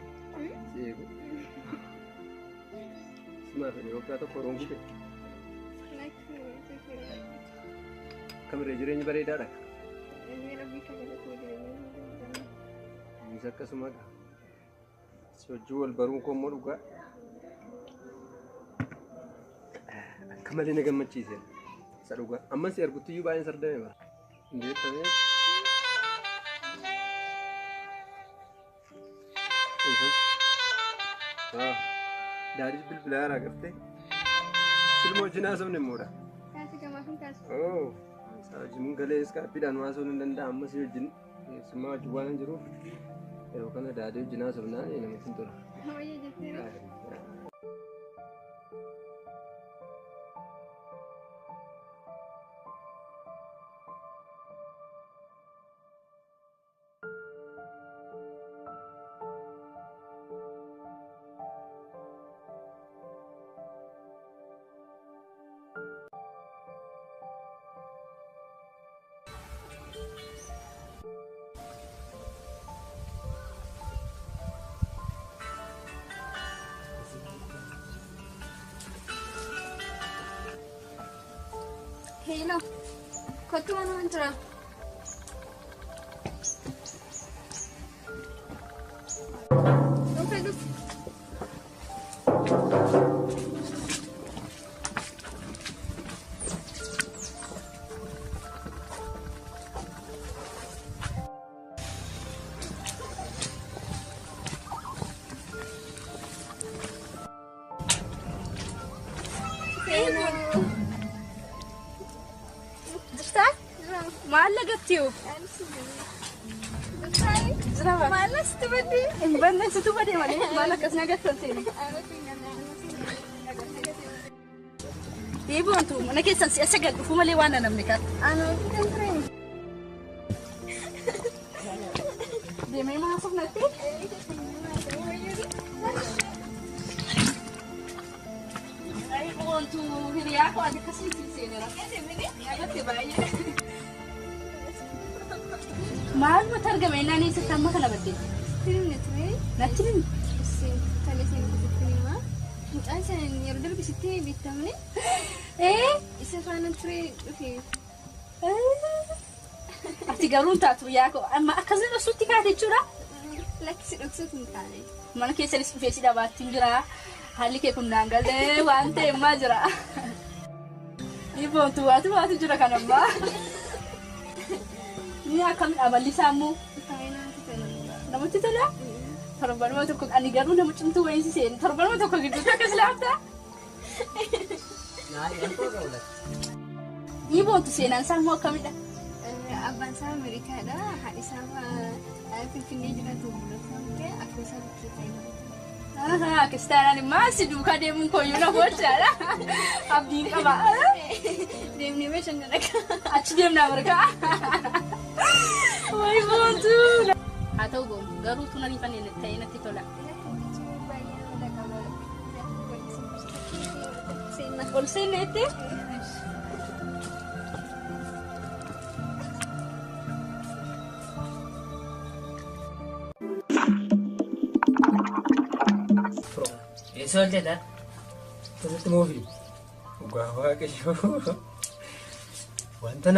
Si eegu. Simaa fedhe waggaa tokko roon gube. Kamiree jireenya bareedaadha. Ini lebih kepada kuliah. Bisa akkasumadha. Si wajjin wal baruun koo immoo dhugaa. Akka malee na gammachiise. Isa dhugaa. Ammas argutti iyyuu baay'een sardame bara. Indeeffamee. Daadhiis bilbilaa haaraa gartee. Silmoo wajjin haasofne immoodha. Kasih kemasin kasih. Oh. Sajimun galee iskaappiidhaan haasa'uun hin danda'a. Ammas wajjin keessummaa wajjin waan hin jiruuf yeroo kana daadhii wajjin haasofnaan namatti hin tola. Oh iya jadi. Hello. Kau tu mana mantra? Duduk. Hello. Maal lagattiyo? Maal sitti badde? Hin banne situ badde malee maal akkas nagattan seeni? Deeboontu mana keessan si asa gad dhufu malee waan namni kan. Deemee maa sofnatti? Deeboontu hiriyaa koo ati akkasii seenera. Nagatte baay'ee. Maal mata argame naani sitti amma kana badde? Filmni ture. Natti himi? Tale seenaa filmaa. Mucaan sana yeroo darbe sitti bittamne. Isa faana ture dhufe. Ati garuu taatu yaa koo amma akkasuma suutti kaate jechuudha. Lakkisi dhoksuutu hin taane. Mana keessanis dhufee si dhabaatti jira. Haalli kee kun naangalee waan ta'e maa jira. Dhiibboontu waatu jira kanammaa. Ni akkam amalli saamuu. Namatti tola. Torbanuma tokko ani garuu nama cimtuu wayii seen torbanuma tokko gidduutti akkas laafta. Dhiibboontu seenaan saamuu akkamidha? Abbaan isaa Ameerikaadha. Haadhi isaa Finfinnee jiraatu mul'atu. Akkasumas bukkee ta'e. Kiristaanaan immoo si duukaa deemuun kooyyuu na gochaadha. Abdiin qaba. Deemnee bashannana qaba. Achi deemnaa Ameerikaa. Wayi boontu. Haa ta'u boontu garuu tun ariifannee ta'ee natti tola. Ol seenneetti? Soalnya Terus movie. Gua kesho. Wanta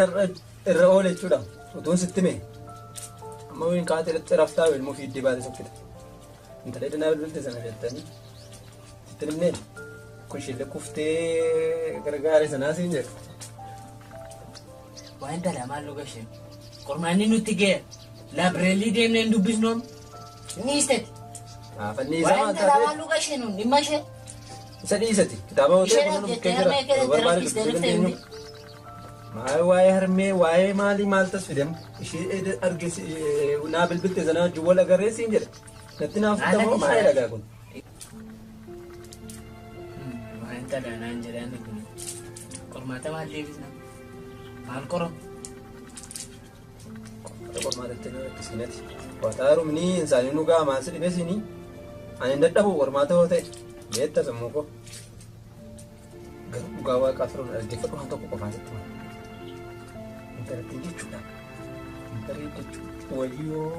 irra oole jechuudha. Utuun sitti mee. Amma waliin kaatee irratti raftaa waliin movie iddoo baatee sokkita. Intalee danaa bilbilte sana jettanii. Sitti nimnee kun shillee kuftee gargaaree sanaa siin jedhu. Wanta lamaan luga shee. Qormaanni nuti ga'e laabireelii deemnee dubbisnoon ni isteeti. Fannisaa wanta lamaan luga shee nuun dhimma ishee. Isa dhiisati kitaaba hojii kun bukkee jira barbaade dubbisuu maal waa'ee harmee waa'ee maalii maal tas fidam ishee argisi naa bilbilte sana wajjin wal agarreessiin jedhe natti naaf fitamoo maal dhagaa kun wanta dhaanaan jedhaan kun qormaata maal deebisna maal qoram qormaatatti na rakkisinati wataarumni insaanii nu gaa maal si dhibesini ani dadhabu qormaata yoo ta'e beetta sammuu koo garuu dhugaa waaqaa firuun dhaggeeffadhu waan tokko qofaa sitti maal intalattiin jechuudha intalee jechuudha wayyoo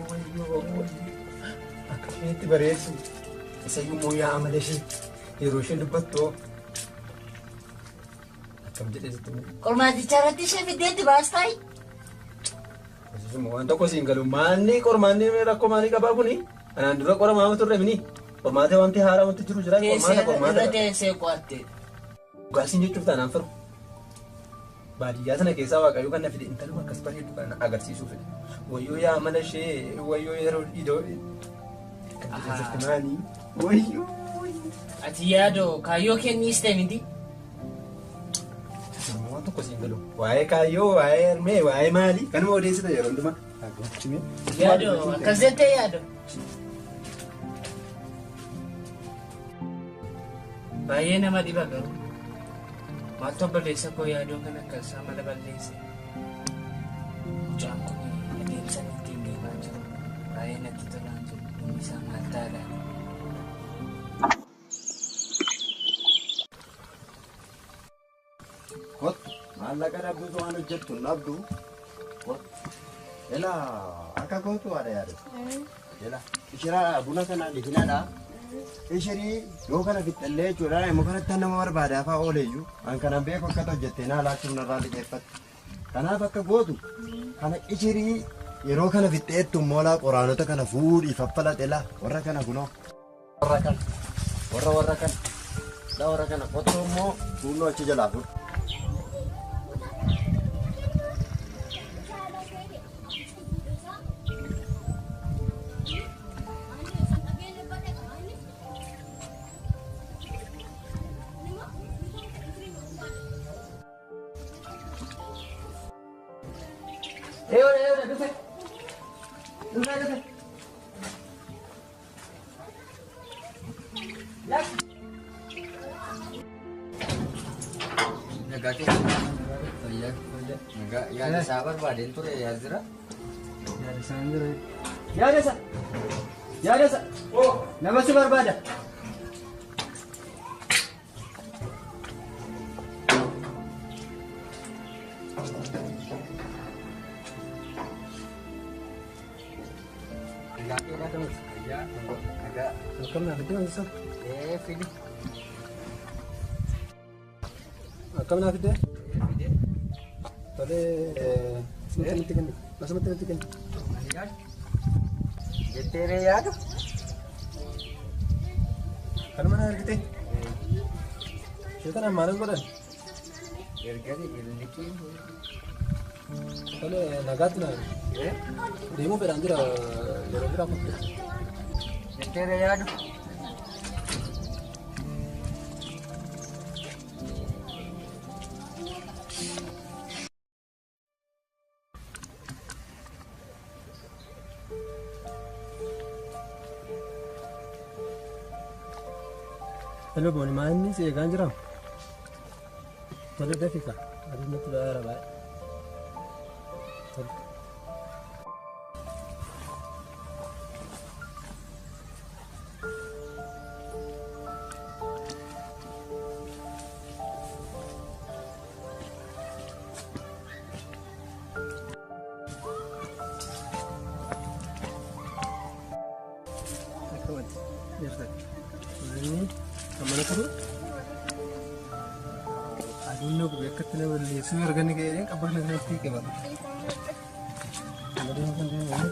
akka isheetti bareessu isa iyyuu yaa amala ishee yeroo isheen dubbattu Kam jedhee sitti himu. Qormaaticha irratti ishee fiddeetti baastaa? Waan tokko siin galu maalni qormaanni rakkoo maalii qabaa kuni? Anaan dura qoramaa turre mini. Qormaatee wanti haaraa wanti jiru jira. Irra teessee qo'atte. Gaasiin jechuuf taanaan firu. Baadiyyaa sana keessaa waaqayyoo kan na fide intaluma akkas bareedu kan agarsiisuu fide. Wayyoo yaa mana ishee wayyoo yeroo idoo. Maanii wayyoo. Ati yaadoo kaayyoo kenniiste miti? Waan tokko siin galu. Waa'ee kaayyoo, waa'ee harmee, waa'ee maalii? Kanuma odeessita yeroo hundumaa. Yaadoo akkas jettee yaadoo. Baay'ee nama dhiba garuu. Maaltu obboleessa koo yaadoo kan akkasaa mala balleesse. Mucaan kun adeemsa ittiin deemaa jiru. Baay'ee natti tolaan jiru. Inni isaa maal taa'aadhaan. Kot maallaqa dhabduutu waan hojjettu hin dhabdu. Kot elaa akka gootu waadha yaadu. Elaa ishiraa buna kana dhifinaadha. Ishirii yoo kana fixxallee jechuudha immoo kanatti nama barbaada afaa ooleyyuu an kanan beeku akkata hojjettee naa laachuun narraa liqeeffatte. Kanaaf akka gootu kana ishirii yeroo kana fixxeettu moolaa qoraanota kana fuudhii faffalaxe laa warra kana kunoo. Warra kana warra kana qottoo immoo fuulloo achi jalaa fuudhu. Dufe. Nagaa keessa fayyaa yaada isaa barbaadeen ture yaada jira. Yaada isa. Nama si barbaada. Akkam naa fidee wanti isaa? Fidi. Akkam naa fidee? Tolee asumatti nutti kenni. Jetteeree yaada? Kanuma na argite? Seetan ammaan godhan? Erganii illikii. Tolee nagaatti naa deemuu fedhaan jira yeroo biraa fakkaata. Jetteeree yaadu? Hello Boni, maanni si eegaan jiraa? Tolee dafii kaa aduu natti ba'aara baay'ee. Tolee. Mana turu, aduun nuuf beekatti nama balleessuu arganne ga'ee qabban natti qabata. Aduun kan deemu.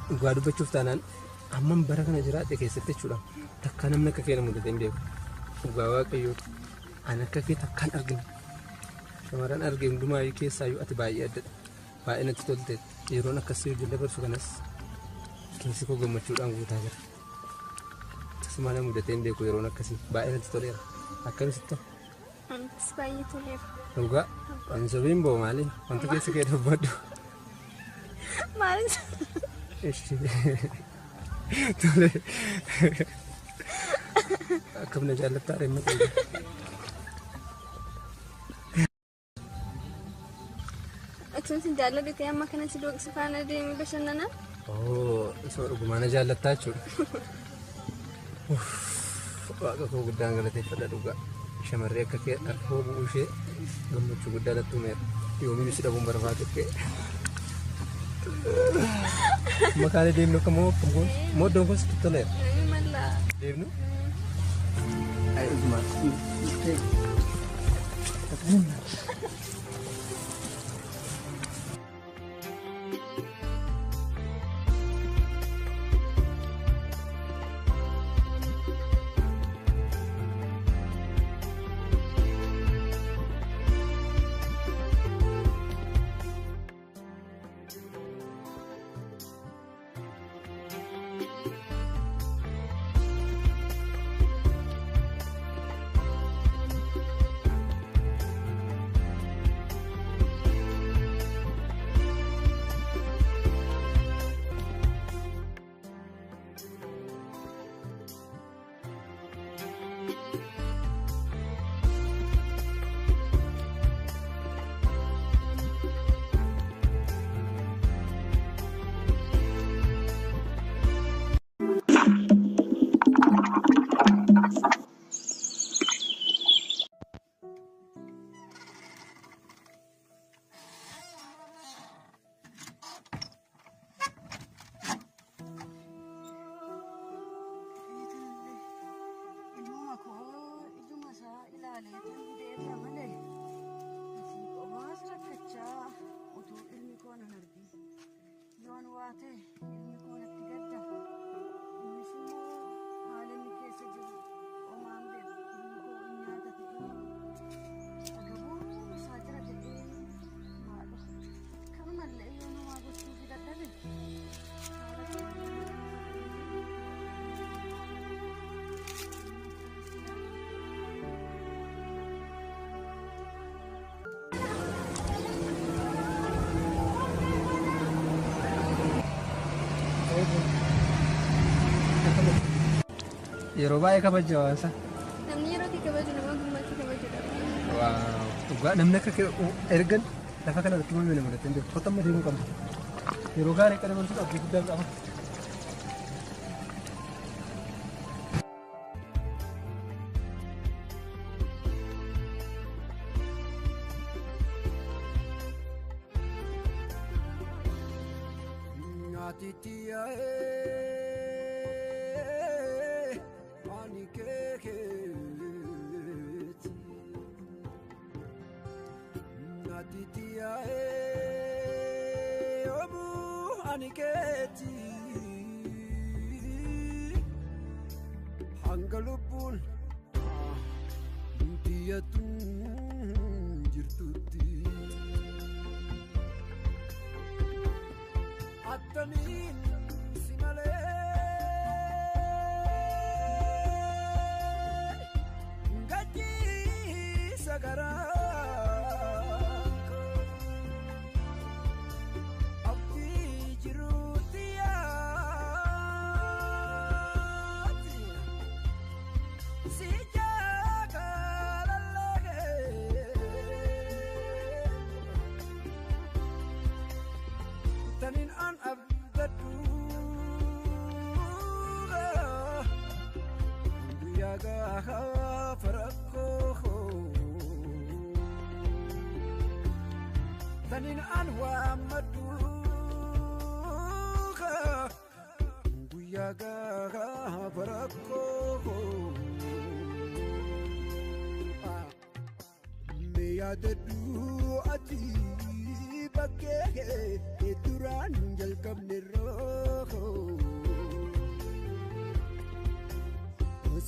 Dhugaa dubbachuuf taanaan amman bara kana jiraate keessatti jechuudha takka namni akka kee mudate hin beeku. Dhugaa waaqayyoo an akka kee takkaan argina. Shamarran arge hundumaa keessaayyuu ati baay'ee addadha. Baay'ee natti tolte yeroon akkasii hojii dabarsu kanas keessi koo gammachuudhaan guutaa jira. Tasuma nama mudatee hin beeku yeroon akkasii baay'ee natti toleera. Akkamitti ta'u? Antis baay'ee toleera. Dhugaa ani sobiin boo maali? Wanta keessa kee dubbadhu. Maali? Tole. akkam na jaallattaa reemma Achuun si jaalladhe amma kana si dooqsi faana deemee bashannana? Isoo dhugumaa na jaallattaa jechuudha. Waaqa koo guddaan galateeffadha dhugaa. Shamarree akka kee harkoo bu'uu ishee gammachuu guddaa natti himeera. Yoomiyyuu si dhabuun barbaadu kee. Makaana deemnu akka moo iddoon kun sitti toleera? Deemnu? Ayi dhugumaa. Yeroo baay'ee kabaja hawaasa. Namni yeroo itti kabaju nama gummatti kabajudha. Waaw. Dhugaa namni akka ergan lafa kana irratti mul'ina mul'atte hin jiru. Kottu amma deemuu qabna. Yeroo gaarii akka dabarsuuf abdii guddaa qaba. Hangalupun tiyatun jirtutti atamin simale gaji sagara Tanin an abdadu Yaga farako Tanin an wa madu Yaga farako Me yadadu ati Bakke Turan jalkam niroko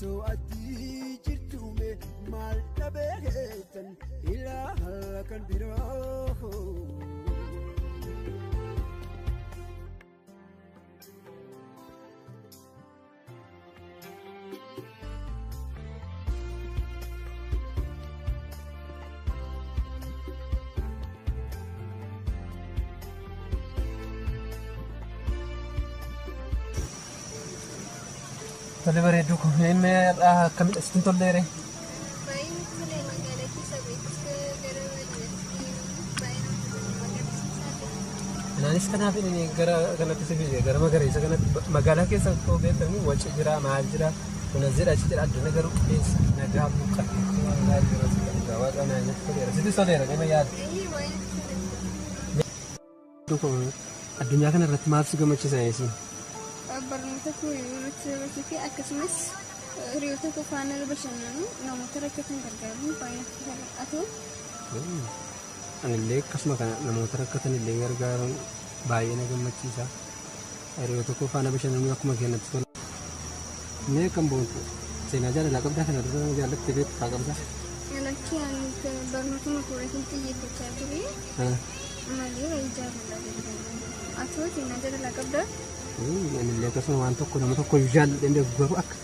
So ati jirtume mal tabetan ilahakan biroko Tole bareedduu kun inni akkamitti asitti tolleere? Baay'ee tolee magaalaa keessa beekus gara baay'ee Naanis kanaaf inni gara kanatti si fide gara magariisa kanatti magaalaa keessa koo beektamu waci jira maal jira kunas jedha achi jedha adduna garuu qilleensa nagaa buqqa'e maal jira si kan waaqa naannoo toleera sitti toleera nama yaada. Addunyaa kana irratti maal si gammachiisa eessi? barnoota koo irratti dabarsuu fi akkasumas hiriyoota koo faana bashannanu namoota rakkatan gargaaruun baay'ee haa ta'u. Anillee akkasuma kana namoota rakkatan illee gargaaruun baay'ee na gammachiisa. Hiriyoota koo faana bashannanu akkuma kennatti tola. Mee kan boontu seenaa jaalalaa qabdaa kana dura jaalattee beektu haa qabdaa? Lakkii ani barnoota makuuraatiin xiyyeeffachaa ture malee wayii jaalalaa gargaaru. Atoo seenaa jaalalaa qabdaa? Anillee akkasuma waan tokko nama tokko jaalladhee beeku garuu akka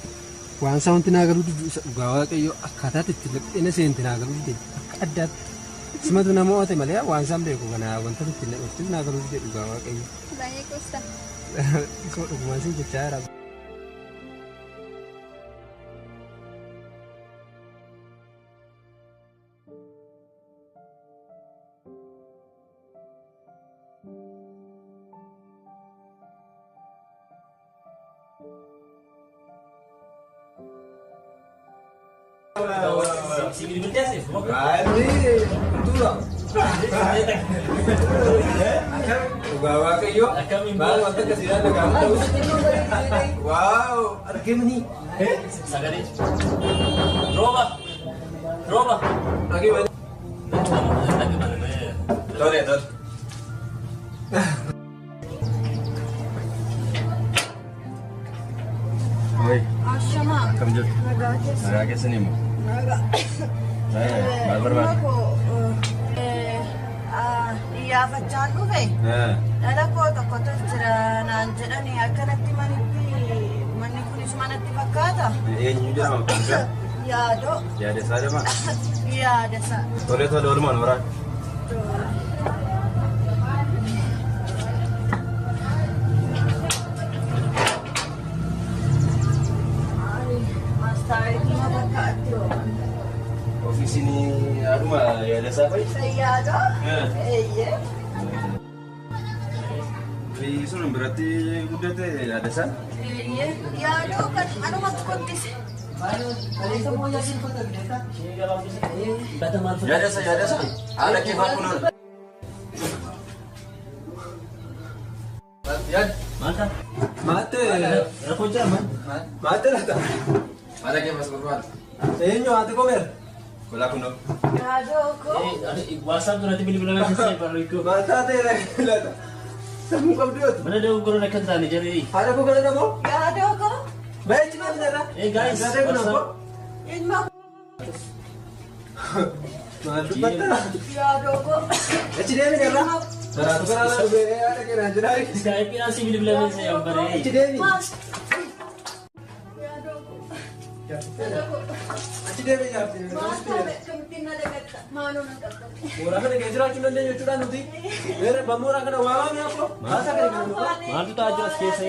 waan isaa wanti naa galuu dhugaa waaqayyoo akkaataa itti laqxeena seenti naa galuu dide akka addaatti simatu nama oote malee waan isaan beeku kana wanta itti laqxeena naa galuu dide dhugaa waaqayyoo. Baay'ee qosta. Isoo dhugumaan siin jechaa jira. Nagaa keessanii immoo? Maal barbaadu? Iyyaafachaan dhufe dhala koo tokkotu jira naan jedhani akkanatti manni kunis manatti fakkaata. Eenyu jedhama maqaan isaa? Yaadoo. Yaadasaa jedhama? Yaadasaa. Tole oolmaan waraana. Ofisiin aduma yaadasaa fa'i? Yaadoo? Eeyyee. Fi sun biratti guddate yaadasaa? Eeyyee. Yaadoo kan anumatti qottise. Yaadasa haala keefaa kunuun. Maatte rakkoo jira maatte laata? Haala keefas barbaadu. Eenyu haati komeera? Kolaa kunoo. Yaadoo koo. WhatsApp duratti bilbilaa keessaa barreeffama. Maal taatee laata? Sammuu qabdu yoo ta'u. Mana dawoo gurra akka taane jarri. Haadha koo kana namoo? Yaadoo koo. Baay'ee cimaa jira. Guys, Ilma. Maal dubbatta? Yaadoo koo. Achi deemi irra. Saraatu kanaa dhufee haadha keenyaa jira. Skype ina si bilbilaa keessaa yambaree. Achi deemi. Achi deemi nyaatti. Mooraa kana keessa jiraachuu dandeenya jechuudha nuti. Mooraa kana waa waamee akkoo. Maaltu ta'aa jira as keessa?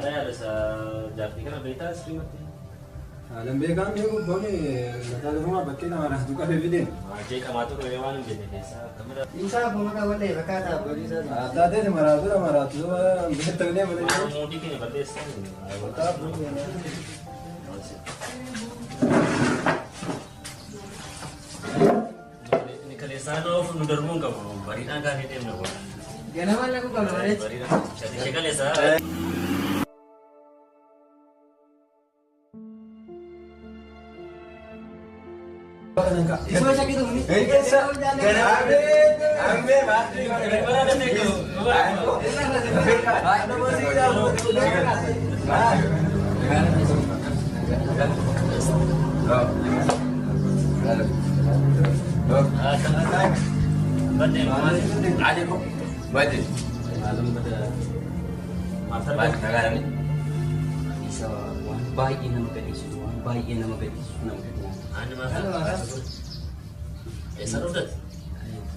Ada ada sa jati kan berita stream mati. Lambe kan dia boleh nada rumah bakti nama orang tu kan bebeden. Jika matu kewan jadi desa. Kamera. Insa pemaka boleh berkata boleh saja. Ada deh maratu betul ni boleh. Mudi kini berdesa. Betul. Ini kalian of nudar mungka bro. Barina kan ini mungka. Kenapa lagu kalau ada? Barina. Jadi sekali sa. Semua sakit tu ni. Ambe mati. Mana ada tu?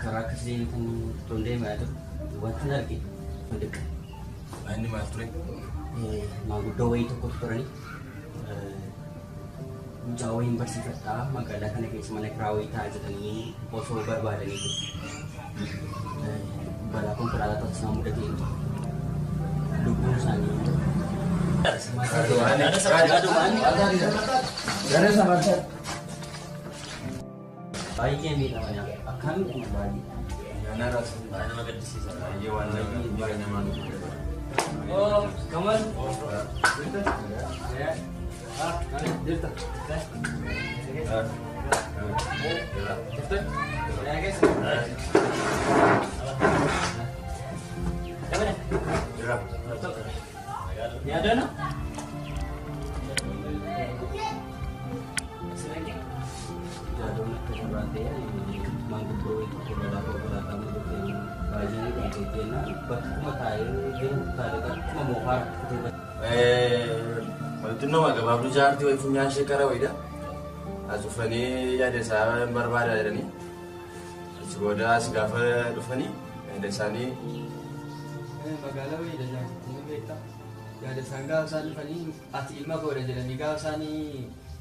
Karak sih kan ronde macam buat lagi mendekat. Ini masuk. Mau doa itu kotor ni. Jauh yang bersifat magala kan lagi semana kerawi tak aja ni poso berbada ni. Balapun perala tu semua muda tu. Dukung sani. Ada sama saya. Baik yang ni namanya. Akan kembali. Mana rasa? Mana makan di sini? Ini warna ini banyak mana? Oh, kawan. Ya. Dirta. Ya guys. Kawan. Dirap. Ya ada no? Jadul keseberante ya mangku bro itu sudah dapat berapa mungkin bayi dan kejena bermatai dia tak ada memohar Wanti nama gabaabduu jaartii wayii funyaan ishee karaa wayiidha. As dhufanii yaada isaa barbaadaa jedhanii as booda as gaafa dhufanii yaada isaanii. Magaalaa wayiidha jaartii beektaa. Yaada isaan gaafa isaan dhufanii ati ilma godha jedhanii gaafa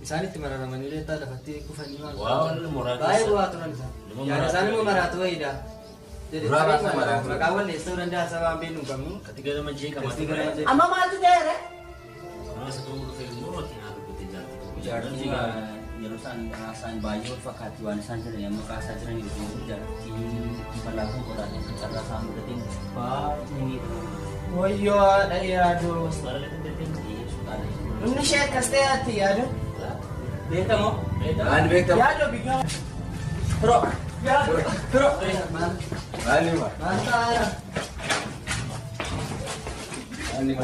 isaanitti mararamanii leettaa lafatti kufanii baay'ee bu'aa turan isaan. Yaada isaan immoo maraatu wayiidha. Maqaa walleessuu danda'a sabaan beeknu qabnu. Ketika nama jika mati. Amma maaltu ta'eera? Jaartii yeroo isaan baay'ee fakkaatti waan isaan jiran yommuu kaasaa jiran yoo jaartii bal'aafuu godhan carraa isaan mudateen baay'ee miidhagu. Wayyoo haadha yaaduu. Inni ishee akkas ta'etti yaadu? Beekamoo? Maal beektamu? Yaadu biyya. Turo. Turo. Maali ma? Maal ta'eera? Maali ma?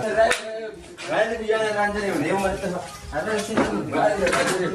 Maali biyya na ranjani ma? Eeyyuu maali tafa? Ada sini. Maali ranjani.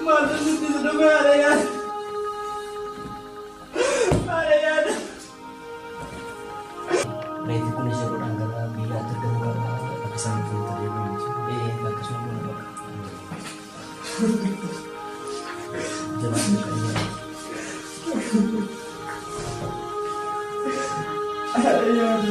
Maaltu sitti dhume haadha yaada. Haadha yaada. Reetii kun ishee godhan gara biyyaatti argamu qaba. Akka isaan fuuldura deebiin Akkasuma kun bakka. Jabaatee kan jiran. Haadha yaada.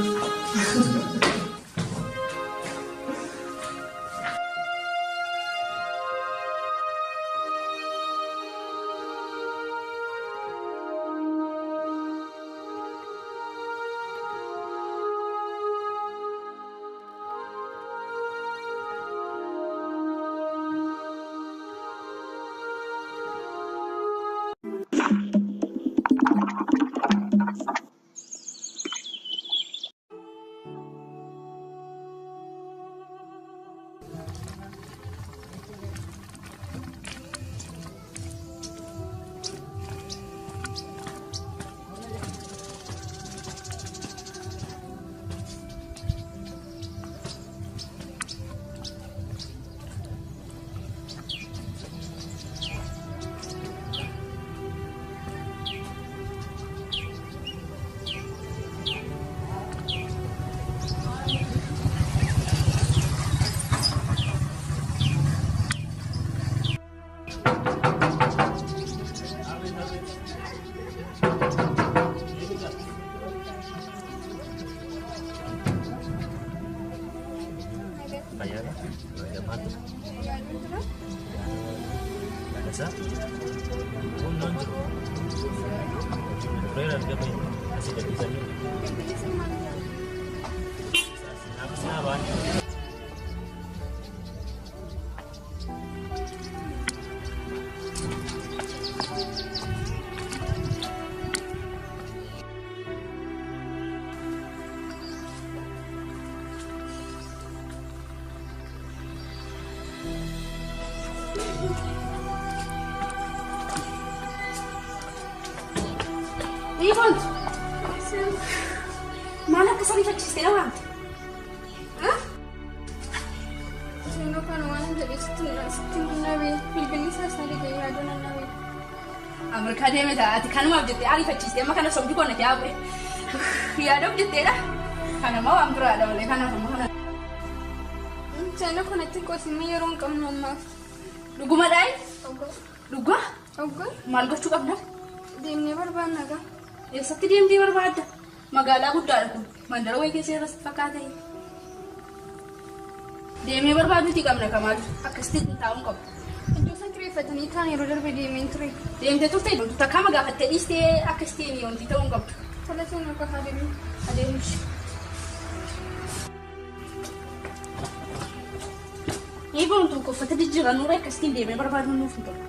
Ivan, mana kesal ikat sistem apa? Hah? Saya nak mana jadi sistem nabi, pilih saya sendiri gaya ada nabi. Amerika dia meda, ati kan mau jadi ali ikat sistem, makanya sobi kau nanti apa? Ya ada jadi lah, karena mau ambil ada oleh karena kamu. Saya nak nanti kau sini orang kamu mama. Lugu madai? Lugu? Maal gochuu qabna? Deemnee barbaanna gaa. Eessatti deemtee barbaadda? Magaalaa guddaadha kun. Mandara wayii keessa irratti fakkaata. Deemee barbaaduutii qabna Kamaal. Akkasitti taa'uun qabu. Iddoo isaan kireeffatanii kaan yeroo darbe deemeen ture. Deemtee turte takkaa magaafattee dhiistee akkasitti wanti ta'uun qabdu. Tolaseen akka adeemuush. Eegoon tokko uffata jijjiiranuu akkasitti deemee barbaaduun nuuf hin ta'u.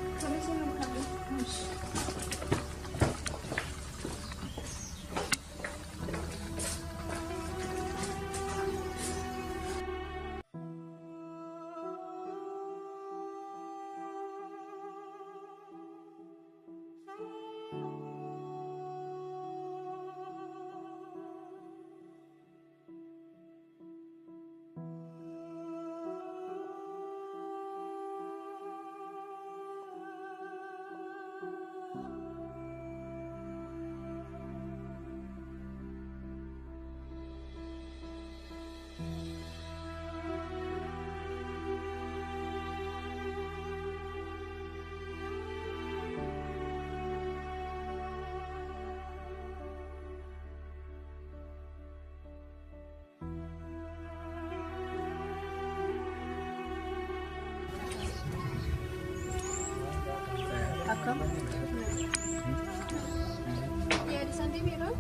Ya di sana biru.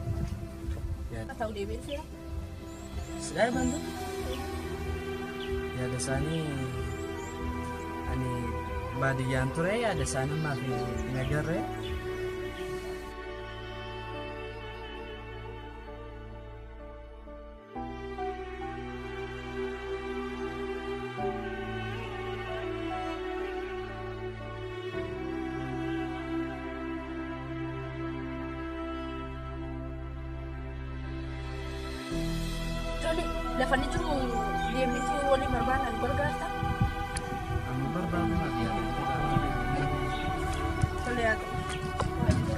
Atau di biru ya? Sudah bantu. Ya ada sana ani baadiyaan ture ada sana maafi nagarre. Lafa ni jiru deemnee waliin barbaadna ni gargaarta. Amma barbaadna Tole yaa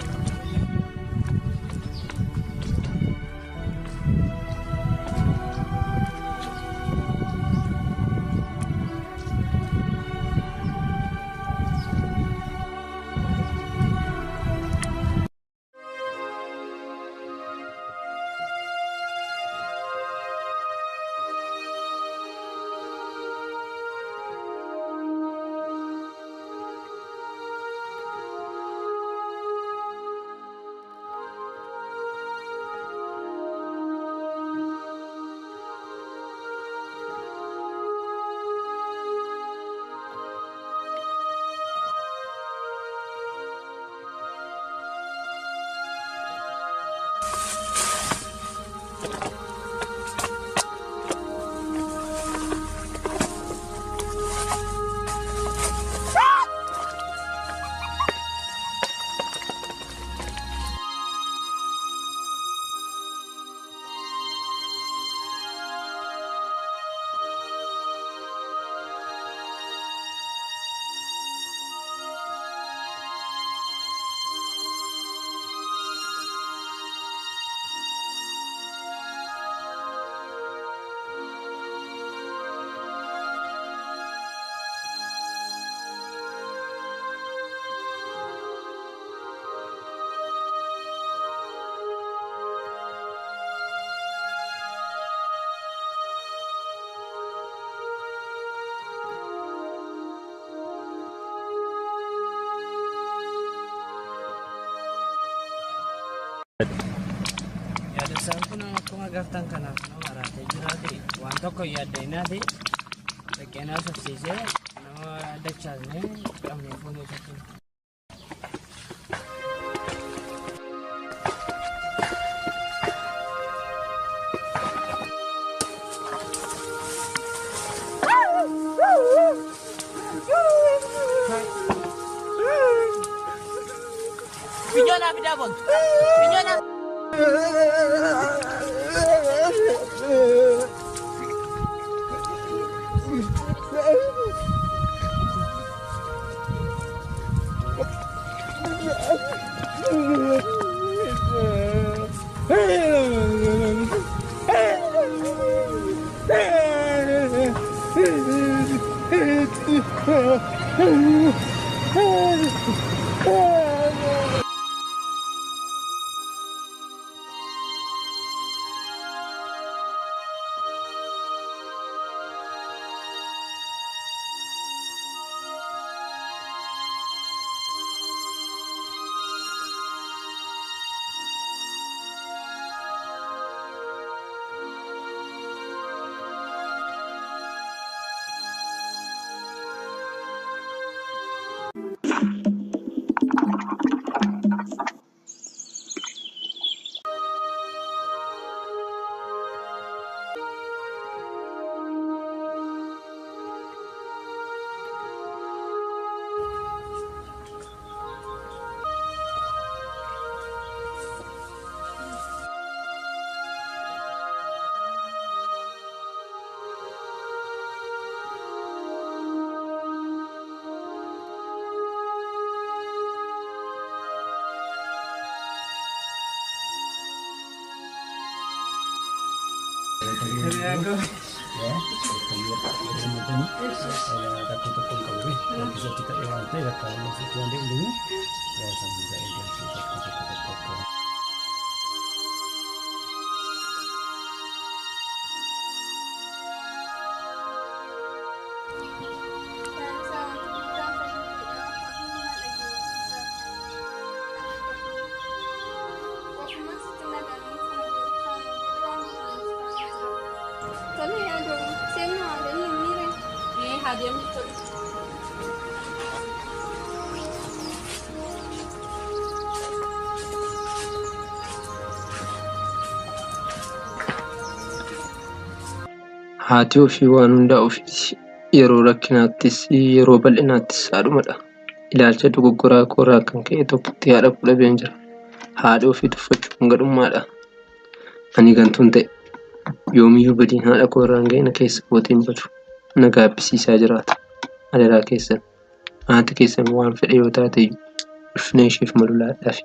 Yaadasaan kun akkuma agartan kanaaf nama maraatee jiraate waan tokko yaaddenaati fakkeenyaaf safsiisee nama dachaasnee qabnee fuunee jechuudha. Pinyona bidabon. Pinyona. Haati ofii waan hundaa ofiiti. Yeroo rakkinaattis yeroo bal'inaattis haadhumadha. Ilaalcha dogoggoraa koorraa kan ka'e tokkotti haadha dhabeen jira. Haadha ofii tuffachuun gadhummaadha. Ani gantuun ta'e yoomiyyuu badiin haadha koorraan ga'e na keessa kootiin badu. Na gaabbisiisaa jiraata. Adaraa keessan haati keessan waan fedhe yoo taate ulfina isheef malu laadhaafi.